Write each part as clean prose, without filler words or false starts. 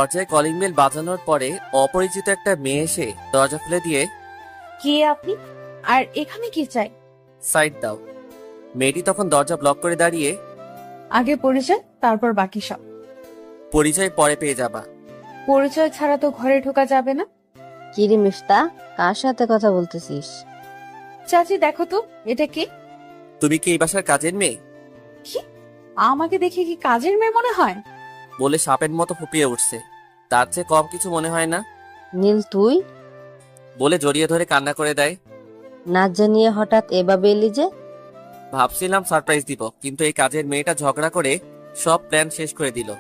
দরজায় calling bell বাজানোর পরে অপরিচিত একটা মেয়ে এসে দরজা খুলে দিয়ে, কে আপনি? আর এখানে কি চাই? সাইড দাও। মেয়েটি তখন দরজা ব্লক করে দাঁড়িয়ে, আগে পরিচয়, তারপর বাকি সব। পরিচয় পরে পেয়ে যাবা। পরিচয় ছাড়া তো ঘরে ঢোকা যাবে না। কিরে মিফতা, কার সাথে কথা বলতেছিস? চাচি দেখো তো, এটা কে? তুমি কি এই বাসার কাজের মেয়ে? কি? আমাকে দেখে কি কাজের মেয়ে মনে হয়? বলে সাপের মতো ফুপিয়ে উঠছে। তার চেয়ে কম কিছু মনে হয় না। নীল তুই? বলে জড়িয়ে ধরে কান্না করে দেয়। না জানিয়ে হঠাৎ এভাবে এলি যে? ভাবছিলাম সারপ্রাইজ দিব, কিন্তু এই কাজের মেয়েটা ঝগড়া করে সব প্ল্যান শেষ করে দিল।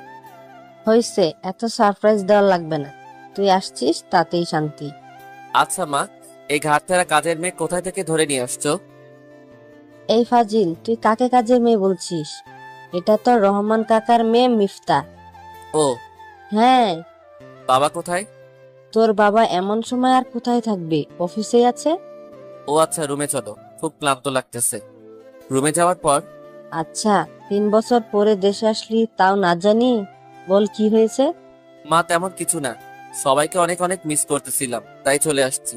হইছে, এত সারপ্রাইজ দেওয়া লাগবে না। তুই আসছিস তাতেই শান্তি। আচ্ছা মা, এই ঘাটতেরা কাজের মেয়ে কোথায় থেকে ধরে নিয়ে আসছো? এই ফাজিল, তুই কাকে কাজের মেয়ে বলছিস? এটা তো রহমান কাকার মেয়ে মিফতা। ও, হ্যাঁ। বাবা কোথায়? তোর বাবা এমন সময় আর কোথায় থাকবে, অফিসে আছে। ও আচ্ছা, রুমে চলো, খুব ক্লান্ত লাগতেছে। রুমে যাওয়ার পর, আচ্ছা, 3 বছর পরে দেশে আসলি তাও না জানি? বল কি হয়েছে? মা তেমন কিছু না, সবাইকে অনেক অনেক মিস করতেছিলাম, তাই চলে আসছি।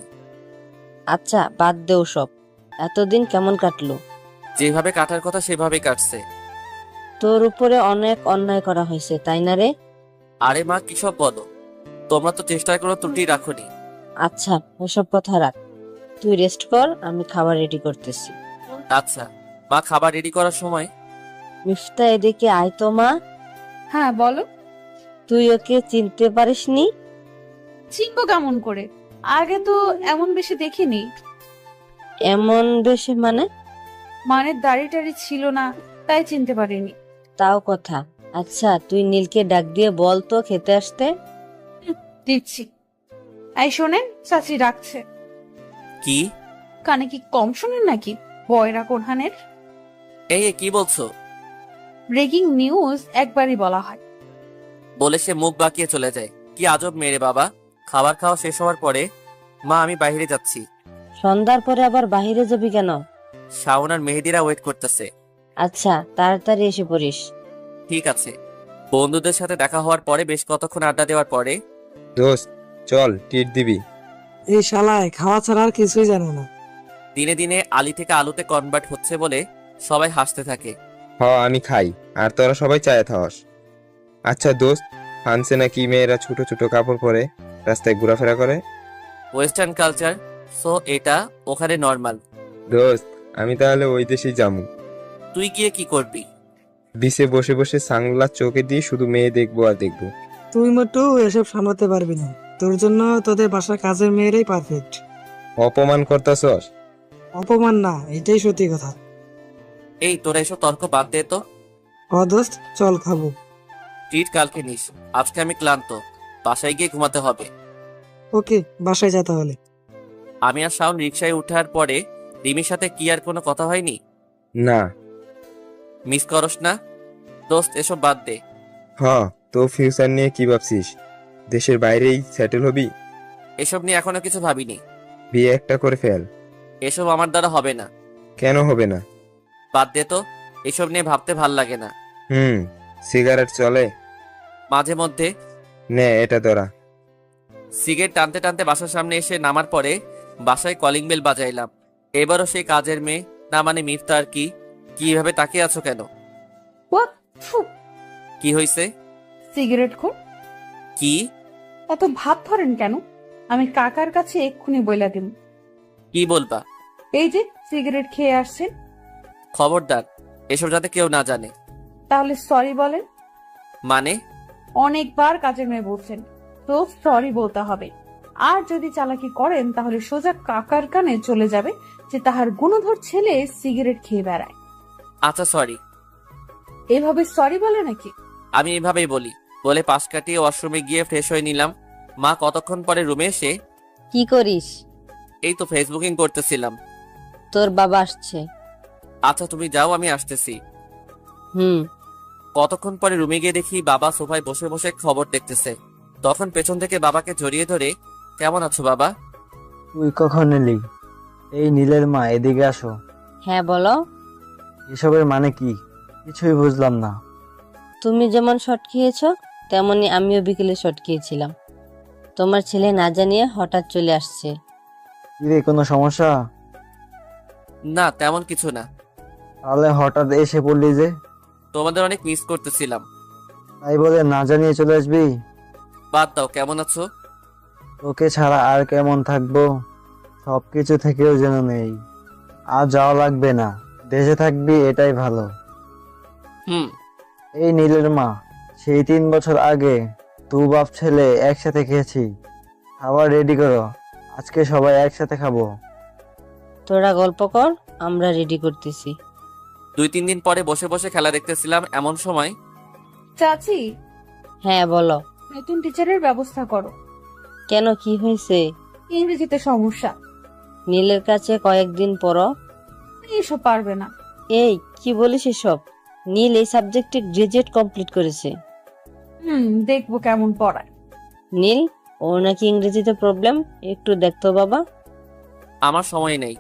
আচ্ছা বাদ দে সব। এতদিন কেমন কাটলো? যেভাবে কাটার কথা সেভাবেই কাটছে। তোর উপরে অনেক অন্যায় করা হয়েছে, তাই না রে? আরে মা, কি সব বলো? তোমরা তো চেষ্টার কোনো ত্রুটি রাখোনি। আচ্ছা ওসব কথা রাখ, তুই রেস্ট কর, আমি খাবার রেডি করতেছি। আচ্ছা মা, খাবার রেডি করার সময়, মিফতা এদিকে আয় তো মা। হ্যাঁ বলো। তুই ওকে চিনতে পারিসনি? চিনবো কেমন করে? আগে তো এমন বেশি দেখিনি। এমন বেশি মানে? মানে দাড়ি টাড়ি ছিল না, তাই চিনতে পারিনি। তাও কথা। আচ্ছা তুই নীলকে ডাক দিয়ে বল তো খেতে আসতে। দিচ্ছি। এই শোনেন, চাচি ডাকছে। কি? কানে কি কম শোনেন নাকি? বয়রা কোরহানের। এই কি বলছো? ব্রেকিং নিউজ একবারই বলা হয়। বলে সে মুখ বাঁকিয়ে চলে যায়। কি আজব মেরে বাবা। খাবার খাওয়া শেষ হওয়ার পরে, মা আমি বাইরে যাচ্ছি। সন্ধ্যার পরে আবার বাহিরে যাবি কেন? শাওন আর মেহেদিরা ওয়েট করতেছে। আচ্ছা তাড়াতাড়ি এসে পড়িস। ঠিক আছে। বন্ধুদের সাথে দেখা হওয়ার পরে বেশ কতক্ষণ আড্ডা দেওয়ার পরে, দোস্ত চল ট্রিট দিবি। এই শালায় খাওয়া ছাড়া আর কিছুই জানে না। দিনে দিনে আলি থেকে আলুতে কনভার্ট হচ্ছে বলে সবাই হাসতে থাকে। আমি খাই আর তোরা সবাই চায়ে থাকস। আচ্ছা দোস্ত, ফানসে নাকি মেয়েরা ছোট ছোট কাপড় পরে রাস্তায় ঘোরাফেরা করে? ওয়েস্টার্ন কালচার, সো এটা ওখানে নর্মাল। দোস্ত আমি তাহলে ওই দেশেই যামু। তুই গিয়ে কি করবি? বিচে বসে বসে সানগ্লাস চোখে দিয়ে শুধু মেয়ে দেখবো আর দেখবো। তুই মোটু এসব সামলাতে পারবি না। তোর জন্য তোদের বাসার কাজের মেয়েরাই পারফেক্ট। অপমান করতাছস? অপমান না, এটাই সত্যি কথা। এই তোরা এসব তর্ক বাদ দে তো। দোস্ত চল খাবো। ট্রিট কালকে নিস, আজকে আমি ক্লান্ত, বাসায় গিয়ে ঘুমাতে হবে। ওকে, বাসায় যা তাহলে। আমি আর শাওন রিক্সায় উঠার পরে রিমির সাথে কি আর কোনো কথা হয়নি? না। মিস করস না? দোস্ত এসব বাদ দে। তো ফিউচার নিয়ে কি ভাবছিস? দেশের বাইরেই সেটেল হবি? এসব নিয়ে এখনো কিছু ভাবিনি। বিয়ে একটা করে ফেল। এসব আমার দ্বারা হবে না। কেন হবে না? বাদ দে তো, এসব নিয়ে ভাবতে ভাল লাগে না। সিগারেট চলে? মাঝে মধ্যে। নে এটা ধরা। সিগারেট টানতে টানতে বাসার সামনে এসে নামার পরে বাসায় কলিং বেল বাজাইলাম। এবারও সেই কাজের মেয়ে, না মানে মিফতা। আর কি কিভাবে তাকিয়ে আছো কেন? হোয়াট? কি হয়েছে? সিগারেট খোর। কি? এত ভাব ধরেন কেন? আমি কাকার কাছে এক্ষুনি বইলা দিব। কি বলবা? এই যে সিগারেট খেয়ে আসছেন। খবরদার, এসব যাতে কেউ না জানে। তাহলে সরি বলেন। মানে? অনেকবার কাজের মেয়ে বলছেন, তো সরি বলতে হবে। আর যদি চালাকি করেন তাহলে সোজা কাকার কানে চলে যাবে যে তাহার গুণধর ছেলে সিগারেট খেয়ে বেড়ায়। আচ্ছা সরি। এভাবে সরি বলে নাকি? আমি এভাবেই বলি। বলে পাশ কাটিয়ে ওয়াশরুমে গিয়ে ফ্রেশ হয়ে নিলাম। মা কতক্ষণ পরে রুমে এসে, কি করিস? এই তো ফেসবুকিং করতেছিলাম। তোর বাবা আসছে। আচ্ছা তুমি যাও, আমি আসতেছি। হুম। কতক্ষণ পরে রুমে গিয়ে দেখি বাবা সোফায় বসে বসে খবর দেখতেছে। তখন পেছন থেকে বাবাকে জড়িয়ে ধরে, কেমন আছো বাবা? তুই কখন এলি? এই নীলের মা, এদিকে আসো। হ্যাঁ বলো। এসবের মানে কি? কিছুই বুঝলাম না। তুমি যেমন শট খেয়েছো তেমনি আমিও বিকেলে শট খেয়েছিলাম। তোমার ছেলে না জানিয়ে হঠাৎ চলে আসছে। কিরে, কোনো সমস্যা? না, তেমন কিছু না। তাহলে হঠাৎ এসে পড়লি যে? তোমাদের অনেক মিস করতেছিলাম। তাই বলে না জানিয়ে চলে আসবি? বাদ দাও, কেমন আছো? তোকে ছাড়া আর কেমন থাকবো? সবকিছু থেকেও যেন নেই। আর যাওয়া লাগবে না, দেশে থাকবি, এটাই ভালো। হুম। এই নীলের মা, সেই 3 বছর আগে দু বাপ ছেলে একসাথে খেয়েছি। খাবার রেডি করো, আজকে সবাই একসাথে খাবো। তোরা গল্প কর, আমরা রেডি করতেছি। 2-3 দিন পরে বসে বসে খেলা দেখতেছিলাম, এমন সময় চাচি, হ্যাঁ বলো। নতুন টিচারের ব্যবস্থা করো। কেন, কি হয়েছে? ইংরেজিতে সমস্যা। নীলের কাছে কয়েকদিন পড়ো। এসব পারবে না। এই কি বলিস এসব? নীল এই সাবজেক্টে গ্রাজুয়েট কমপ্লিট করেছে। দেখবো কেমন পড়ায়। নীল, ওর নাকি ইংরেজিতে প্রবলেম, একটু দেখতো বাবা। আমার সময় নেই।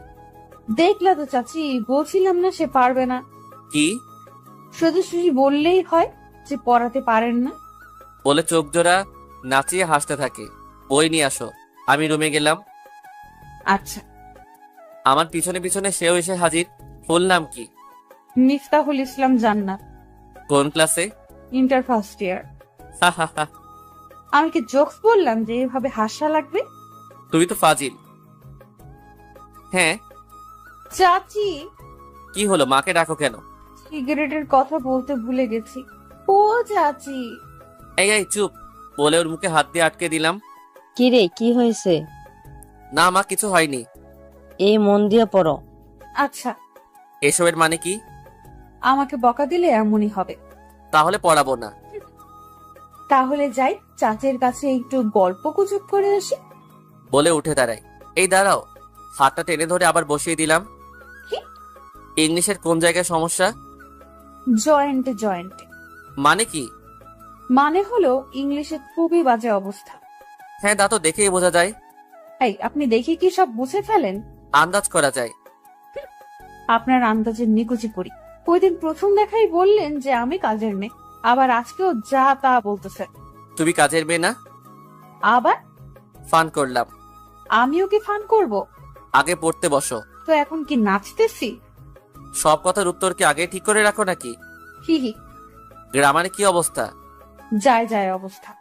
দেখলা তো চাচি, বলছিলাম না সে পারবে না। কি শুধু শুধু বললেই হয় যে পড়াতে পারেন না? বলে চোখ জোড়া নাচিয়ে হাসতে থাকে। বই নিয়ে আসো। আমি রুমে গেলাম। আচ্ছা। আমার পিছনে পিছনে সেও এসে হাজির। ফুল নাম কি? মিফতাহুল ইসলাম জান্নাত। কোন ক্লাসে? Inter first year. হা হা হা। আমি কি জোকস বললাম যে এভাবে হাসা লাগবে? তুমি তো ফাজিল। হ্যাঁ। চাচি, কি হলো, মাকে ডাকো কেন? সিগারেটের কথা বলতে ভুলে গেছি। ও চাচি। এই এই চুপ, বলে ওর মুখে হাত দিয়ে আটকে দিলাম। কি রে, কি হয়েছে? না মা, কিছু হয়নি। এই মন দিয়ে পড়ো। আচ্ছা, এসবের মানে কি? আমাকে বকা দিলে এমনই হবে। তাহলে পড়াবো না। তাহলে যাই চাচির কাছে একটু গল্প গুজব করে আসি। বলে উঠে দাঁড়াই। এই দাঁড়াও। হাতটা টেনে ধরে আবার বসিয়ে দিলাম। কি? ইংলিশের কোন জায়গায় সমস্যা? জয়েন্টে জয়েন্টে। মানে কি? মানে হলো ইংলিশে খুবই বাজে অবস্থা। হ্যাঁ, তা তো দেখেই বোঝা যায়। এই, আপনি দেখে কি সব বুঝে ফেলেন? আন্দাজ করা যায়। আপনার আন্দাজের নিকুচি পড়ি। ওই দিন প্রথম দেখাই বললেন যে আমি কাজের মেয়ে, আবার আজকেও যা তা বলতেছেন। তুমি কাজের মেয়ে না? আবার ফান করলাম। আমিও কি ফান করব? আগে পড়তে বসো। তো এখন কি নাচতেছি? সব কথার উত্তর কি আগে ঠিক করে রাখো নাকি? হি হি। গ্রামারে কি অবস্থা? যায় যায় অবস্থা।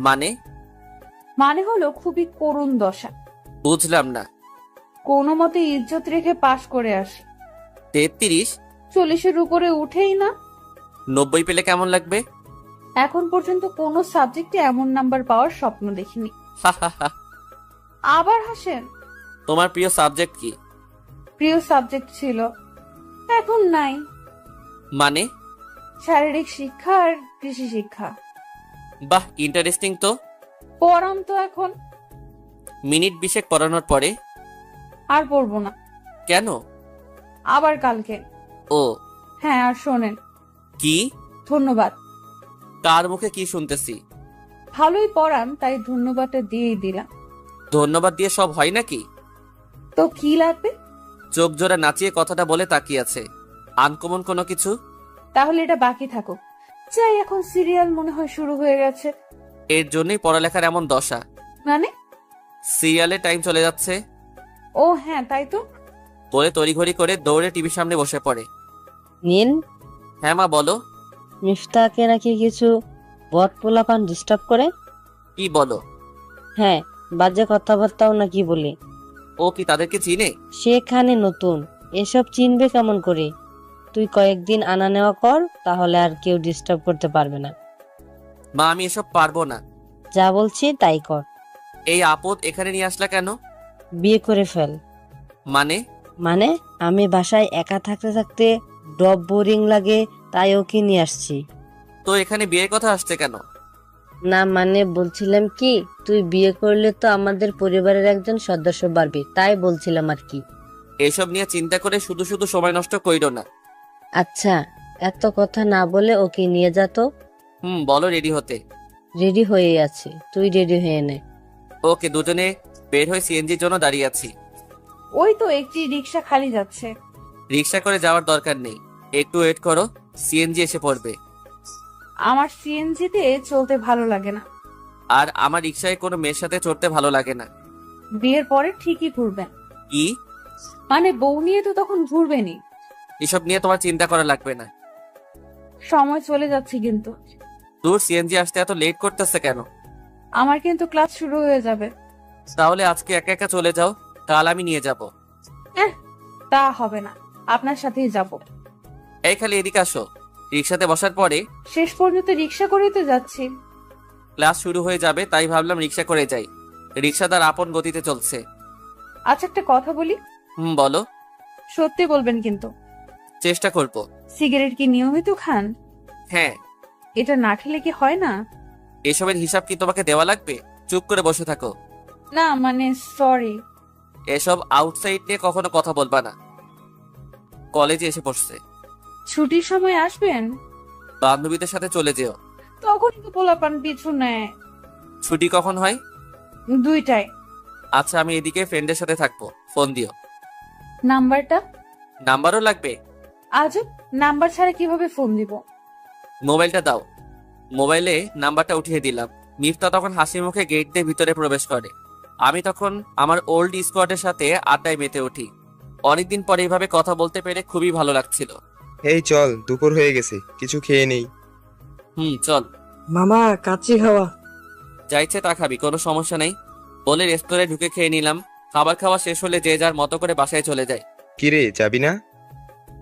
মানে? মানে হলো খুবই করুণ দশা। বুঝলাম না। কোনো মতে ইজ্জত রেখে পাশ করে আসি। 33? 40-এর উপরে উঠেই না। 90 পেলে কেমন লাগবে? এখন পর্যন্ত কোনো সাবজেক্টে এমন নাম্বার পাওয়ার স্বপ্ন দেখিনি। হা হা হা। আবার হাসেন। তোমার প্রিয় সাবজেক্ট কি? প্রিয় সাবজেক্ট ছিল, এখন নাই। মানে? শারীরিক শিক্ষা আর কৃষি শিক্ষা। বাহ, ইন্টারেস্টিং তো। পড়ান তো এখন। মিনিট 20 পড়ানোর পরে? আর পড়বো না। কেন? আবার কালকে। ও। হ্যাঁ, আর শোনেন। কি? ধন্যবাদ। কার মুখে কি শুনতেছি? ভালোই পড়ান, তাই ধন্যবাদটা দিয়েই দিলাম। ধন্যবাদ দিয়ে সব হয় নাকি? তো কি লাগবে? চোখ জোড়া নাচিয়ে কথাটা বলে তাকিয়ে আছে। আনকমন কোনো কিছু? তাহলে এটা বাকি থাকুক। যাই, এখন সিরিয়াল মনে হয় শুরু হয়ে গেছে। এর জন্যই পড়ালেখার এমন দশা। মানে? সিরিয়ালের টাইম চলে যাচ্ছে। ও হ্যাঁ, তাই তো। বলে তড়িঘড়ি করে দৌড়ে টিভির সামনে বসে পড়ে। নীল, হ্যাঁ মা, বলো। মিফতাকে নাকি কিছু বদ পোলাপান ডিস্টার্ব করে। কি বলো? হ্যাঁ, বাজে কথাবার্তাও নাকি বলে। ও কি তাদেরকে চিনে? সেখানে নতুন, এসব চিনবে কেমন করে? তুই কয়েকদিন আনা নেওয়া কর, তাহলে আর কেউ ডিস্টার্ব করতে পারবে না। মা, আমি এসব পারবো না। যা বলছি তাই কর। এই আপদ এখানে নিয়ে আসলা কেন? বিয়ে করে ফেল। মানে? মানে আমি বাসায় একা থাকতে থাকতে ডব বোরিং লাগে, তাই ওকে নিয়ে আসছি। তো এখানে বিয়ের কথা আসছে কেন? না মানে বলছিলাম কি, তুই বিয়ে করলে তো আমাদের পরিবারের একজন সদস্য বাড়বি, তাই বলছিলাম আর কি। এসব নিয়ে চিন্তা করে শুধু শুধু সময় নষ্ট কইরো না। আচ্ছা, এত কথা না বলে ওকে নিয়ে যা তো। বলো রেডি হতে। রেডি হয়ে আছে, তুই রেডি হয়ে নে। ওকে, দুজনে বের হয়ে সিএনজির জন্য দাঁড়িয়ে আছি। ওই তো একটি রিক্সা খালি যাচ্ছে। রিক্সা করে যাওয়ার দরকার নেই, একটু ওয়েট করো, সিএনজি এসে পড়বে। আমার সিএনজিতে চলতে ভালো লাগে না। আর আমার রিক্সায় কোনো মেয়ের সাথে চড়তে ভালো লাগে না। বিয়ের পরে ঠিকই ঘুরবেন, কি? মানে বউ নিয়ে তো তখন ঘুরবেনই। এসব নিয়ে তোমার চিন্তা করা লাগবে না। সময় চলে যাচ্ছে কিন্তু। দূর, সিএনজি আসতে এত লেট করতেছে কেন? আমার কিন্তু ক্লাস শুরু হয়ে যাবে। তাহলে আজকে একা একা চলে যাও, কাল আমি নিয়ে যাব। তা হবে না, আপনার সাথেই যাব। এই খালি এদিকে আসো। রিক্সাতে বসার পরে শেষ পর্যন্ত রিক্সা করেই তো যাচ্ছি। ক্লাস শুরু হয়ে যাবে, তাই ভাবলাম রিক্সা করে যাই। রিক্সা তার আপন গতিতে চলছে। আচ্ছা, একটা কথা বলি। বলো। সত্যি বলবেন কিন্তু। চেষ্টা করব। সিগারেট কি নিয়মিত খান? হ্যাঁ। এটা না খেলে কি হয় না? এসবের হিসাব কি তোমাকে দেওয়া লাগবে? চুপ করে বসে থাকো। না মানে সরি। এসব আউটসাইড নিয়ে কখনো কথা বলবা না। কলেজে এসে পড়ছে। ছুটির সময় আসবেন? বান্ধবীদের সাথে চলে যেও। তখনই তো পোলাপান পিছু নেয়। ছুটি কখন হয়? 2টায়। আচ্ছা, আমি এদিকে ফ্রেন্ডের সাথে থাকবো, ফোন দিও। নাম্বারটা? নাম্বারও লাগবে? আজব, নাম্বার ছাড়া কিভাবে ফোন দিব? মোবাইলটা দাও। মোবাইলে নাম্বারটা উঠিয়ে দিলাম। মিফতা তখন হাসি মুখে গেট দিয়ে ভিতরে প্রবেশ করে। আমি তখন আমার ওল্ড স্কোয়াডের সাথে আড্ডায় মেতে উঠি। অনেকদিন পরে এইভাবে কথা বলতে পেরে খুবই ভালো লাগছিল। এই চল, দুপুর হয়ে গেছে, কিছু খেয়ে নেই। চল। মামা কাচ্চি খাওয়া। যাইছে তা খাবি, কোনো সমস্যা নেই বলে রেস্তোরাঁয় ঢুকে খেয়ে নিলাম। খাবার খাওয়া শেষ হলে যে যার মতো করে বাসায় চলে যায়। কিরে, যাবি না?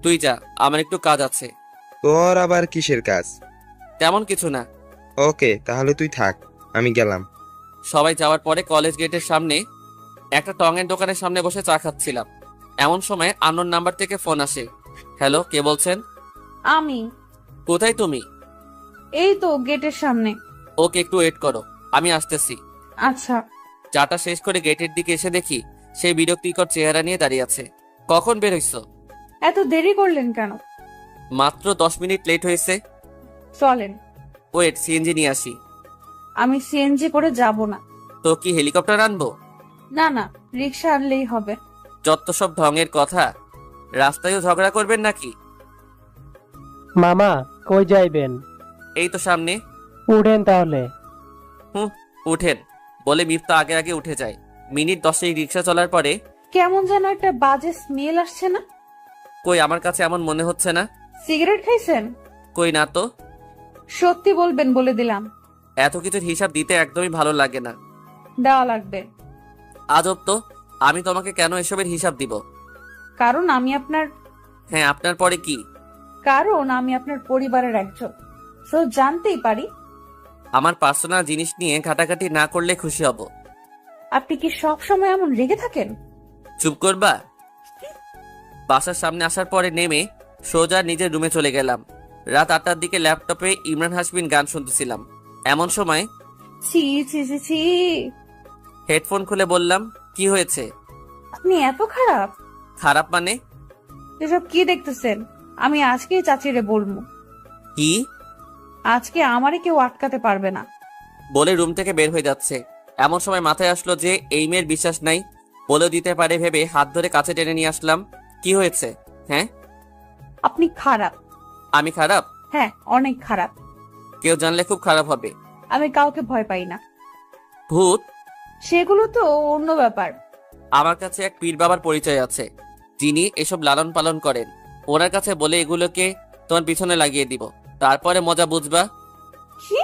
তুই যা, আমার একটু কাজ আছে। তোর আবার কিসের কাজ? তেমন কিছু না। ওকে, তাহলে তুই থাক, আমি গেলাম। সবাই যাওয়ার পরে কলেজ গেটের সামনে একটা টঙের দোকানের সামনে বসে চা খাচ্ছিলাম। এমন সময় আননোন নাম্বার থেকে ফোন আসে। হ্যালো, কে বলছেন? আমি। কোথায় তুমি? এই তো গেটের সামনে। ওকে, একটু ওয়েট করো, আমি আসতেছি। আচ্ছা। চাটা শেষ করে গেটের দিকে এসে দেখি সেই বিরক্তিকর চেহারা নিয়ে দাঁড়িয়ে আছে। কখন বের হইছো? এত দেরি করলেন কেন? মাত্র 10 মিনিট লেট হয়েছে। চলেন। ওয়েট, সিএনজি নিয়ে আসি। আমি সিএনজি করে যাব না। তো কি হেলিকপ্টার আনবো? না না, রিক্সা আনলেই হবে। যত সব ঢঙের কথা। রাস্তায়ও ঝগড়া করবেন নাকি? মামা কই যাইবেন? এই তো সামনে। উঠেন তাহলে। উঠেন বলে মিফতা আগে আগে উঠে যায়। মিনিট 10 রিক্সা চলার পরে কেমন যেন একটা বাজে স্মেল আসছে না? কই, আমার কাছে এমন মনে হচ্ছে না। সিগারেট খাইছেন? কই না তো। সত্যি বলবেন বলে দিলাম। এত কিছুর হিসাব দিতে একদমই ভালো লাগে না। দেওয়া লাগবে। আজব তো, আমি তোমাকে কেন এসবের হিসাব দিব? কারণ আমি আপনার হ্যাঁ, আপনার পরে কি? কারণ আমি আপনার পরিবারের একজন, তো জানতেই পারি। আমার পার্সোনাল জিনিস নিয়ে ঘাটাঘাটি না করলে খুশি হব। আপনি কি সব সময় এমন রেগে থাকেন? চুপ করবা? বাসার সামনে আসার পরে নেমে সোজা নিজের রুমে চলে গেলাম। রাত 8টার দিকে ল্যাপটপে ইমরান হাসমিন গান শুনতেছিলাম। এমন সময় ছি ছি ছি ছি। হেডফোন খুলে বললাম, কি হয়েছে? আপনি এত খারাপ? খারাপ মানে? এসব কি দেখতেছেন? আমি আজকেই চাচিরে বলবো। কি? আজকে আমারে কেউ আটকাতে পারবে না। বলে রুম থেকে বের হয়ে যাচ্ছে। এমন সময় মাথায় আসলো যে এই মেয়ের বিশ্বাস নাই, বলে দিতে পারে ভেবে হাত ধরে কাছে টেনে নিয়ে আসলাম। কি হয়েছে? হ্যাঁ, আপনি খারাপ। আমি খারাপ? হ্যাঁ, অনেক খারাপ। কেউ জানলে খুব খারাপ হবে। আমি কাউকে ভয় পাই না। ভূত? সেগুলো তো অন্য ব্যাপার। আমার কাছে এক পীর বাবার পরিচয় আছে, যিনি এসব লালন পালন করেন। ওনার কাছে বলে এগুলোকে তোমার পিছনে লাগিয়ে দিব, তারপরে মজা বুঝবা। কি?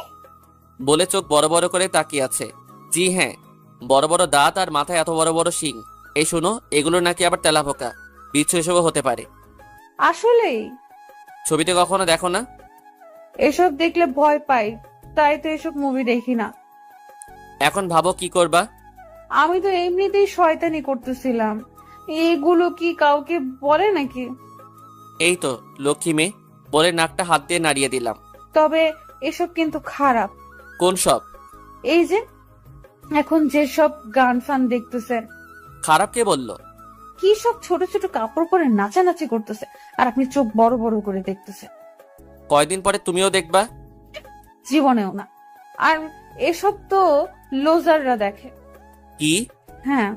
বলে চোখ বড় বড় করে তাকিয়ে আছে। জি হ্যাঁ, বড় বড় দাঁত আর মাথায় এত বড় বড় শিং। এই শোনো, এগুলো নাকি আবার তেলাপোকা, বিচ্ছু এসবও হতে পারে। আসলেই? ছবিতে কখনো দেখো না? এসব দেখলে ভয় পাই, তাই তো এসব মুভি দেখি না। এখন ভাবো কি করবা? আমি তো এমনিতেই শয়তানি করতেছিলাম। এগুলো কি কাউকে বলে নাকি? এই তো লক্ষ্মী মেয়ে বলে নাকটা হাত দিয়ে নাড়িয়ে দিলাম। তবে এসব কিন্তু খারাপ। কোন সব? এই যে এখন যেসব গান ফান দেখতেছেন। খারাপ কে বললো? কি সব ছোট ছোট কাপড় পরে নাচানাচি করতেছে, আর আপনি চোখ বড় বড় করে দেখতেছেন। কয়দিন পরে তুমিও দেখবা। জীবনেও না। আর এসব তো লোজাররা দেখে। কি? হ্যাঁ।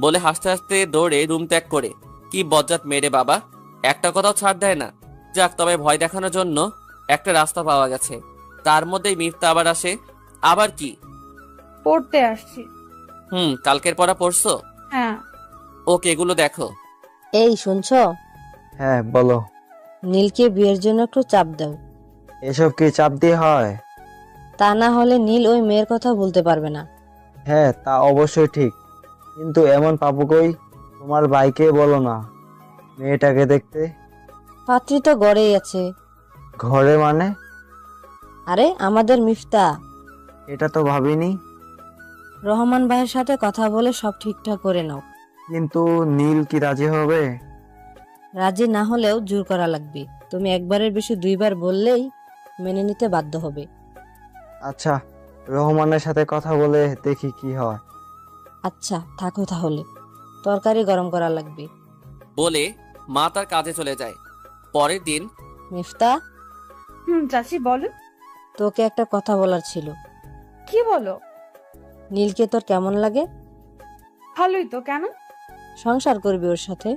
বলে হাসতে হাসতে দৌড়ে রুম ত্যাগ করে। কি বজ্জাত মেরে বাবা, একটা কথাও ছাড় দেয় না। যাক, তবে ভয় দেখানোর জন্য একটা রাস্তা পাওয়া গেছে। তার মধ্যেই মিফতা আবার আসে। আবার কি? পড়তে আসছি। কালকের পড়া পড়ছো? হ্যাঁ। ওকে, এগুলো দেখো। এই শুনছো? হ্যাঁ বলো। নীলকে বিয়ের জন্য একটু চাপ দাও। এসব কি চাপ দিয়ে হয়? তা না হলে নীল ওই মেয়ের কথা বলতে পারবে না। হ্যাঁ তা অবশ্যই ঠিক, কিন্তু এমন পাবো কই? তোমার ভাইকে বলো না মেয়েটাকে দেখতে। পাত্রী তো গড়েই আছে। ঘরে মানে? আরে আমাদের মিফতা। এটা তো ভাবিনি। রহমান ভাইয়ের সাথে কথা বলে সব ঠিকঠাক করে নাও। কিন্তু নীল কি রাজি হবে? রাজি না হলেও জোর করা লাগবে। তুমি একবারের বেশি দুইবার বললেই মেনে নিতে বাধ্য হবে। আচ্ছা, রহমানের সাথে কথা বলে দেখি কি হয়। আচ্ছা থাকো তাহলে, তরকারি গরম করা লাগবে। বলে মা তার কাজে চলে যায়। পরের দিন মিফতা, চাচি বলেন। তোকে একটা কথা বলার ছিল। কি বলো? নীলকে তোর কেমন লাগে? ভালোই তো, কেন? সংসার করবি ওর সাথে?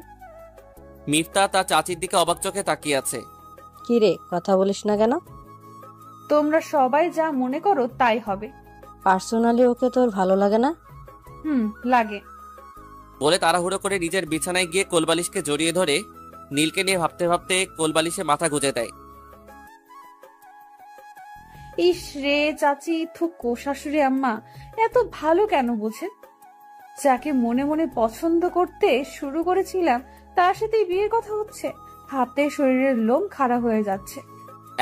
মিফতা তার চাচির দিকে অবাক চোখে তাকিয়ে আছে। কি রে, কথা বলিস না কেন? তোমরা সবাই যা মনে করো তাই হবে। পার্সোনালি ওকে তোর ভালো লাগে না? লাগে। বলে তাড়াহুড়ো করে নিজের বিছানায় গিয়ে কোলবালিশকে জড়িয়ে ধরে নীলকে নিয়ে ভাবতে ভাবতে কোলবালিশে মাথা গুঁজে দেয়। ইস রে চাচি, থুকো শাশুড়ি আম্মা এত ভালো কেন বোঝেন? যাকে মনে মনে পছন্দ করতে শুরু করেছিলাম তার সাথেই বিয়ের কথা হচ্ছে। হাতে শরীরের লোম খাড়া হয়ে যাচ্ছে।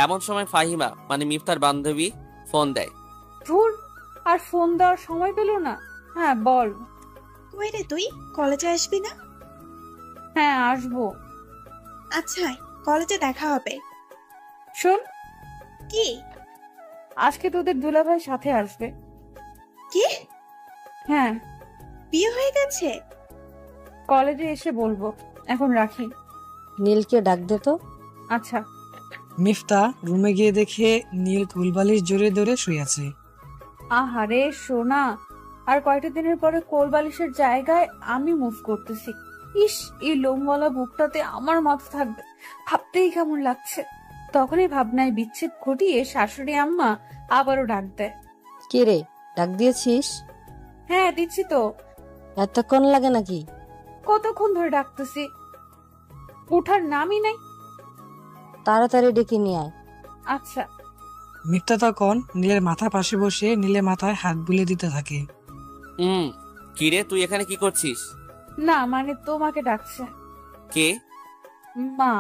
এমন সময় ফাহিমা মানে মিফতার বান্ধবী ফোন দেয়। ধুর, আর ফোন দেওয়ার সময় পেল না। হ্যাঁ বল। কই রে তুই, কলেজে আসবি না? হ্যাঁ আসবো। আচ্ছা কলেজে দেখা হবে। শোন, কি? আজকে তোদের দুলাভাই সাথে আসবে। কি? হ্যাঁ, বিয়ে হয়ে গেছে? কলেজে এসে বলবো। এখন রাখি। নীলকে ডাক দে তো। আচ্ছা। মিফতা রুমে গিয়ে দেখে নীল কুলবালিশ জড়িয়ে ধরে শুয়ে আছে। আহারে সোনা, আর কয়টা দিনের পরে কোলবালিশের জায়গায় আমি মুভ করতেছি। ইস, এই লোমওয়ালা বুকটাতে আমার মাথা থাকবে, ভাবতেই কেমন লাগছে। তখনই ভাবনায় বিচ্ছেদ ঘটিয়ে শাশুড়ি আম্মা আবারও ডাক দেয়। কি রে, ডাক দিয়েছিস? হ্যাঁ দিচ্ছি তো। এতক্ষণ লাগে নাকি? কতক্ষণ ধরে ডাকতেছি, উঠার নামই নাই। তাড়াতাড়ি ডেকে নিয়ে আয়। আচ্ছা। মিফতা তখন নীলের মাথা পাশে বসে নীলের মাথায় হাত বুলিয়ে দিতে থাকে। কিরে, তুই এখানে কি করছিস? না মানে তোমাকে ডাকছে। কে? মা।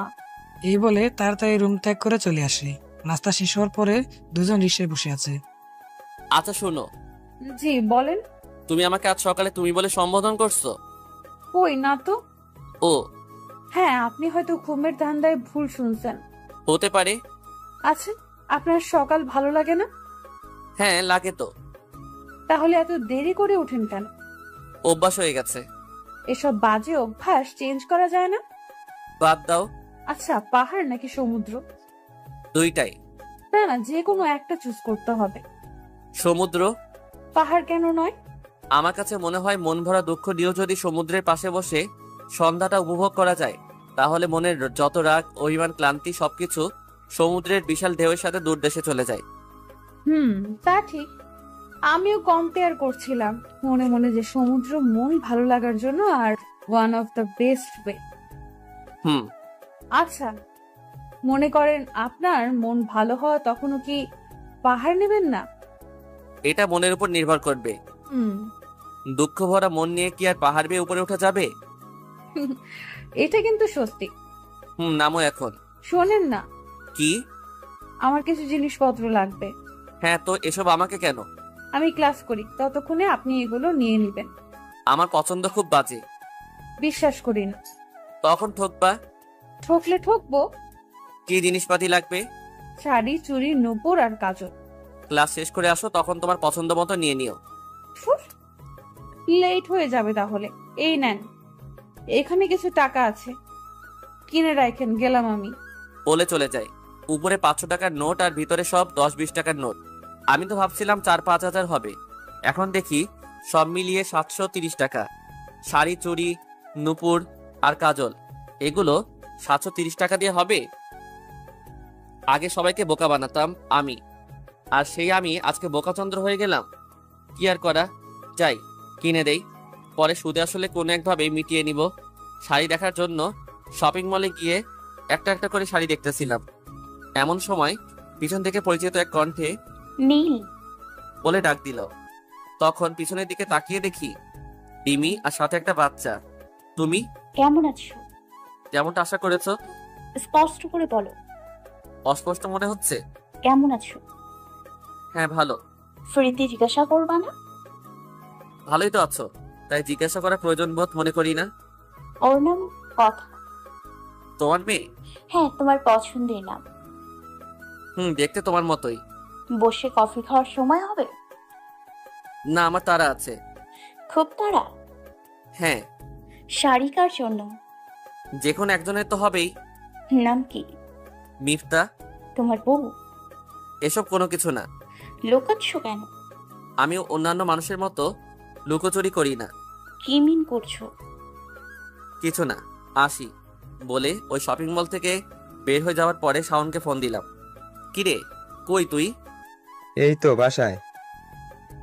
এই বলে তাড়াতাড়ি রুম ত্যাগ করে চলে আসে। নাস্তা শেষ হওয়ার পরে দুজন রিকশায় বসে আছে। আচ্ছা শোনো, জি বলেন। তুমি আমাকে আজ সকালে তুমি বলে সম্বোধন করছো? কই না তো। ও হ্যাঁ, আপনি হয়তো ঘুমের ধান্দায় ভুল শুনছেন। হতে পারে। আচ্ছা, আপনার সকাল ভালো লাগে না? হ্যাঁ লাগে তো। তাহলে এত দেরি করে ওঠেন কেন? অভ্যাস হয়ে গেছে। এসব বাজে অভ্যাস চেঞ্জ করা যায় না। বাদ দাও। আচ্ছা, পাহাড় নাকি সমুদ্র? দুইটাই। না না, যে কোনো একটা চুজ করতে হবে। সমুদ্র। পাহাড় কেন নয়? আমার কাছে মনে হয় মন ভরা দুঃখ নিয়েও যদি সমুদ্রের পাশে বসে সন্ধ্যাটা উপভোগ করা যায়, তাহলে মনের যত রাগ, অভিমান, ক্লান্তি সবকিছু সমুদ্রের বিশাল ঢেউয়ের সাথে দূর দেশে চলে যায়। তা ঠিক। আমিও কম্পেয়ার করছিলাম মনে মনে যে সমুদ্র মন ভালো লাগার জন্য আর one of the best way. আচ্ছা, মনে করেন আপনার মন ভালো হওয়া তখনও কি পাহাড় নেবেন না? এটা মনের উপর নির্ভর করবে। দুঃখ ভরা মন নিয়ে কি আর পাহাড় বেয়ে উপরে ওঠা যাবে? এটা কিন্তু সত্যি। নামো এখন। শোনেন না, কি? আমার কিছু জিনিসপত্র লাগবে। হ্যাঁ তো এসব আমাকে কেন? আমি ক্লাস করি, ততক্ষণে আপনি এগুলো নিয়ে নেবেন। আমার পছন্দ খুব বাজে। বিশ্বাস করি না। তখন ঠকবা। ঠকলে ঠকবো। কি জিনিসপাতি লাগবে? শাড়ি, চুড়ি, নূপুর আর কাজল। ক্লাস শেষ করে আসো, তখন তোমার পছন্দ মতো নিয়ে নিও। লেট হয়ে যাবে তাহলে। এই নেন, এখানে কিছু টাকা আছে, কিনে রাখেন, গেলাম আমি। বলে চলে যায়। উপরে 500 টাকার নোট আর ভিতরে সব 10-20 টাকার নোট। আমি তো ভাবছিলাম 4-5 হাজার হবে, এখন দেখি সব মিলিয়ে 730 টাকা। শাড়ি, চুড়ি, নূপুর আর কাজল, এগুলো 730 টাকা দিয়ে হবে? আগে সবাইকে বোকা বানাতাম আমি, আর সেই আমি আজকে বোকাচন্দ্র হয়ে গেলাম। কি আর করা, যাই কিনে দেই, পরে সুদে আসলে কোনো একভাবে মিটিয়ে নিব। শাড়ি দেখার জন্য শপিং মলে গিয়ে একটা একটা করে শাড়ি দেখতেছিলাম। এমন সময় পিছন থেকে পরিচিত এক কণ্ঠে নীল, বলে ডাক দিল। তখন পিছনের দিকে তাকিয়ে দেখি রিমি আর সাথে একটা বাচ্চা। তুমি কেমন আছো? যেমনটা আশা করেছো। স্পষ্ট করে বলো, অস্পষ্ট মনে হচ্ছে? কেমন আছো? হ্যাঁ ভালো। ফ্রিতে জিজ্ঞাসা করবা না? ভালোই তো আছো, তাই জিজ্ঞাসা করার প্রয়োজন বোধ মনে করি না। ওর নাম কথা। তোমার মেয়ে? হ্যাঁ, তোমার পছন্দের নাম। দেখতে তোমার মতোই। বসে কফি খাওয়ার সময় হবে? না, আমার তারা আছে। খুব তাড়া? হ্যাঁ। শাড়ি কার জন্য? যে কোনো একজনের তো হবেই। নাম কি? মিফতা। তোমার বউ? এসব কোনো কিছু না। লুকাচ্ছ কেন? আমি অন্যান্য মানুষের মতো লুকোচুরি করি না। কি মিন করছো? কিছু না, আসি বলে ওই শপিং মল থেকে বের হয়ে যাওয়ার পরে শাওনকে ফোন দিলাম। কিরে, কই তুই? এই তো বাসায়।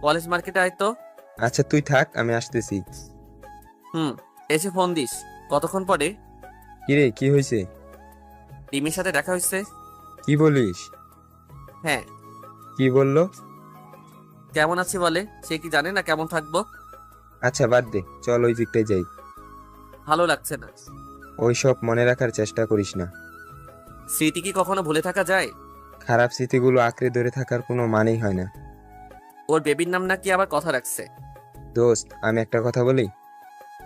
কলেজ মার্কেটে আয় তো। আচ্ছা তুই থাক, আমি আসতেছি। এসে ফোন দিস। কতক্ষণ পরে? কিরে কি হয়েছে? রিমির সাথে দেখা হয়েছে। কি বলিস? হ্যাঁ। কি বললো? কেমন আছি বলে, সে কি জানে না কেমন থাকবো? আচ্ছা বাদ দে, চল ওই দিকটায় যাই। ভালো লাগছে না। ওইসব মনে রাখার চেষ্টা করিস না। স্মৃতি কি কখনো ভুলে থাকা যায়? খারাপ স্মৃতিগুলো আঁকড়ে ধরে থাকার কোনো মানেই হয় না। ওর বেবির নাম নাকি আবার কথা রাখছে। দোস্ত, আমি একটা কথা বলি।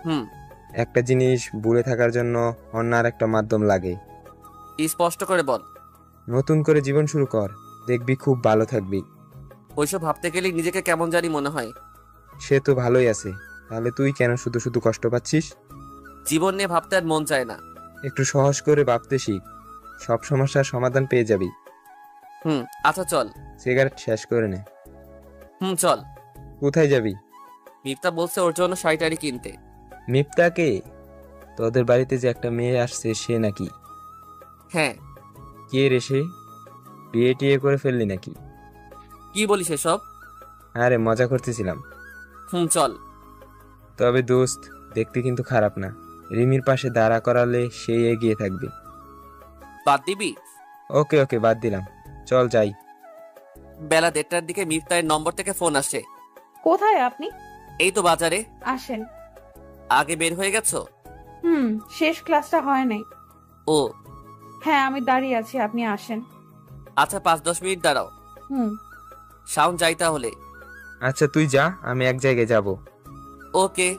হুম। একটা জিনিস ভুলে থাকার জন্য অন্য আর একটা মাধ্যম লাগে। স্পষ্ট করে বল। নতুন করে জীবন শুরু কর, দেখবি খুব ভালো থাকবি। ওইসব ভাবতে গেলেই নিজেকে কেমন জানি মনে হয়। সে তো ভালোই আছে, তাহলে তুই কেন শুধু শুধু কষ্ট পাচ্ছিস? জীবন নিয়ে ভাবতে আর মন চায় না। একটু সহজ করে ভাবতে শিখ, সব সমস্যার সমাধান পেয়ে যাবি। আচ্ছা চল। সিগারেট শেষ করে নে। চল। কোথায় যাবি? মিফতা বলছে ওর জন্য শাড়ি কিনতে। মিফতাকে? তোদের বাড়িতে যে একটা মেয়ে আসছে সে নাকি? হ্যাঁ। কে রে সে? বিয়ে টিয়ে করে ফেললি নাকি? কি বলিস এসব? আরে মজা করতেছিলাম। চল। তবে দোস্ত, দেখতে কিন্তু খারাপ না। রিমির পাশে দাঁড়া করালে সেই এগিয়ে থাকবে। বাদ দিবি? ওকে ওকে, বাদ দিলাম, চল যাই। বেলা 1:30টার দিকে মিফতার নম্বর থেকে ফোন আসে। কোথায় আপনি? এই তো বাজারে। আসেন। আগে বের হয়ে গেছো? শেষ ক্লাসটা হয় নাই। ও হ্যাঁ, আমি দাঁড়িয়ে আছি, আপনি আসেন। আচ্ছা, 5-10 মিনিট দাঁড়াও। হুম। শাওন যাই তাহলে। আচ্ছা তুই যা, আমি এক জায়গায় যাব। ওকে।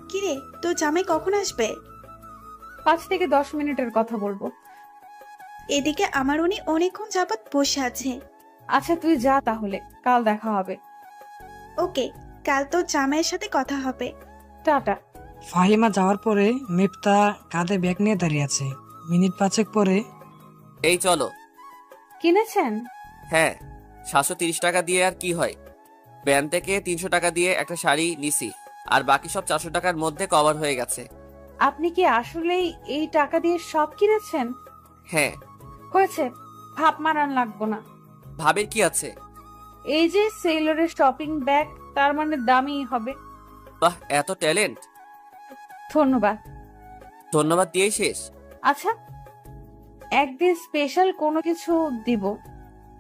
কিরে, তোর জামাই কখন আসবে? 5 থেকে 10 মিনিটের কথা বলবো। এদিকে আমার উনি অনেকক্ষণ যাবৎ বসে আছে। আচ্ছা তুই যা তাহলে, কাল দেখা হবে। ওকে, কাল তোর জামাইয়ের সাথে কথা হবে। টাটা। ফাহিমা যাওয়ার পরে মিফতা কাঁধে ব্যাগ নিয়ে দাঁড়িয়ে আছে। মিনিট 5 পরে এই চলো। কিনেছেন? হ্যাঁ, 730 টাকা দিয়ে আর কি হয়। ব্যান থেকে 300 টাকা দিয়ে একটা শাড়ি নিছি, আর বাকি সব 400 টাকার মধ্যে কভার হয়ে গেছে। আপনি কি আসলেই এই টাকা দিয়ে সব কিনেছেন? হ্যাঁ। হয়েছে, ভাব মারান লাগবো না। ভাবের কি আছে? এই যে সেলরের শপিং ব্যাগ, তার মানে দামি হবে। বাহ, এত ট্যালেন্ট। ধন্যবাদ। ধন্যবাদ দিয়েই শেষ? আচ্ছা, একদিন স্পেশাল কোনো কিছু দিব।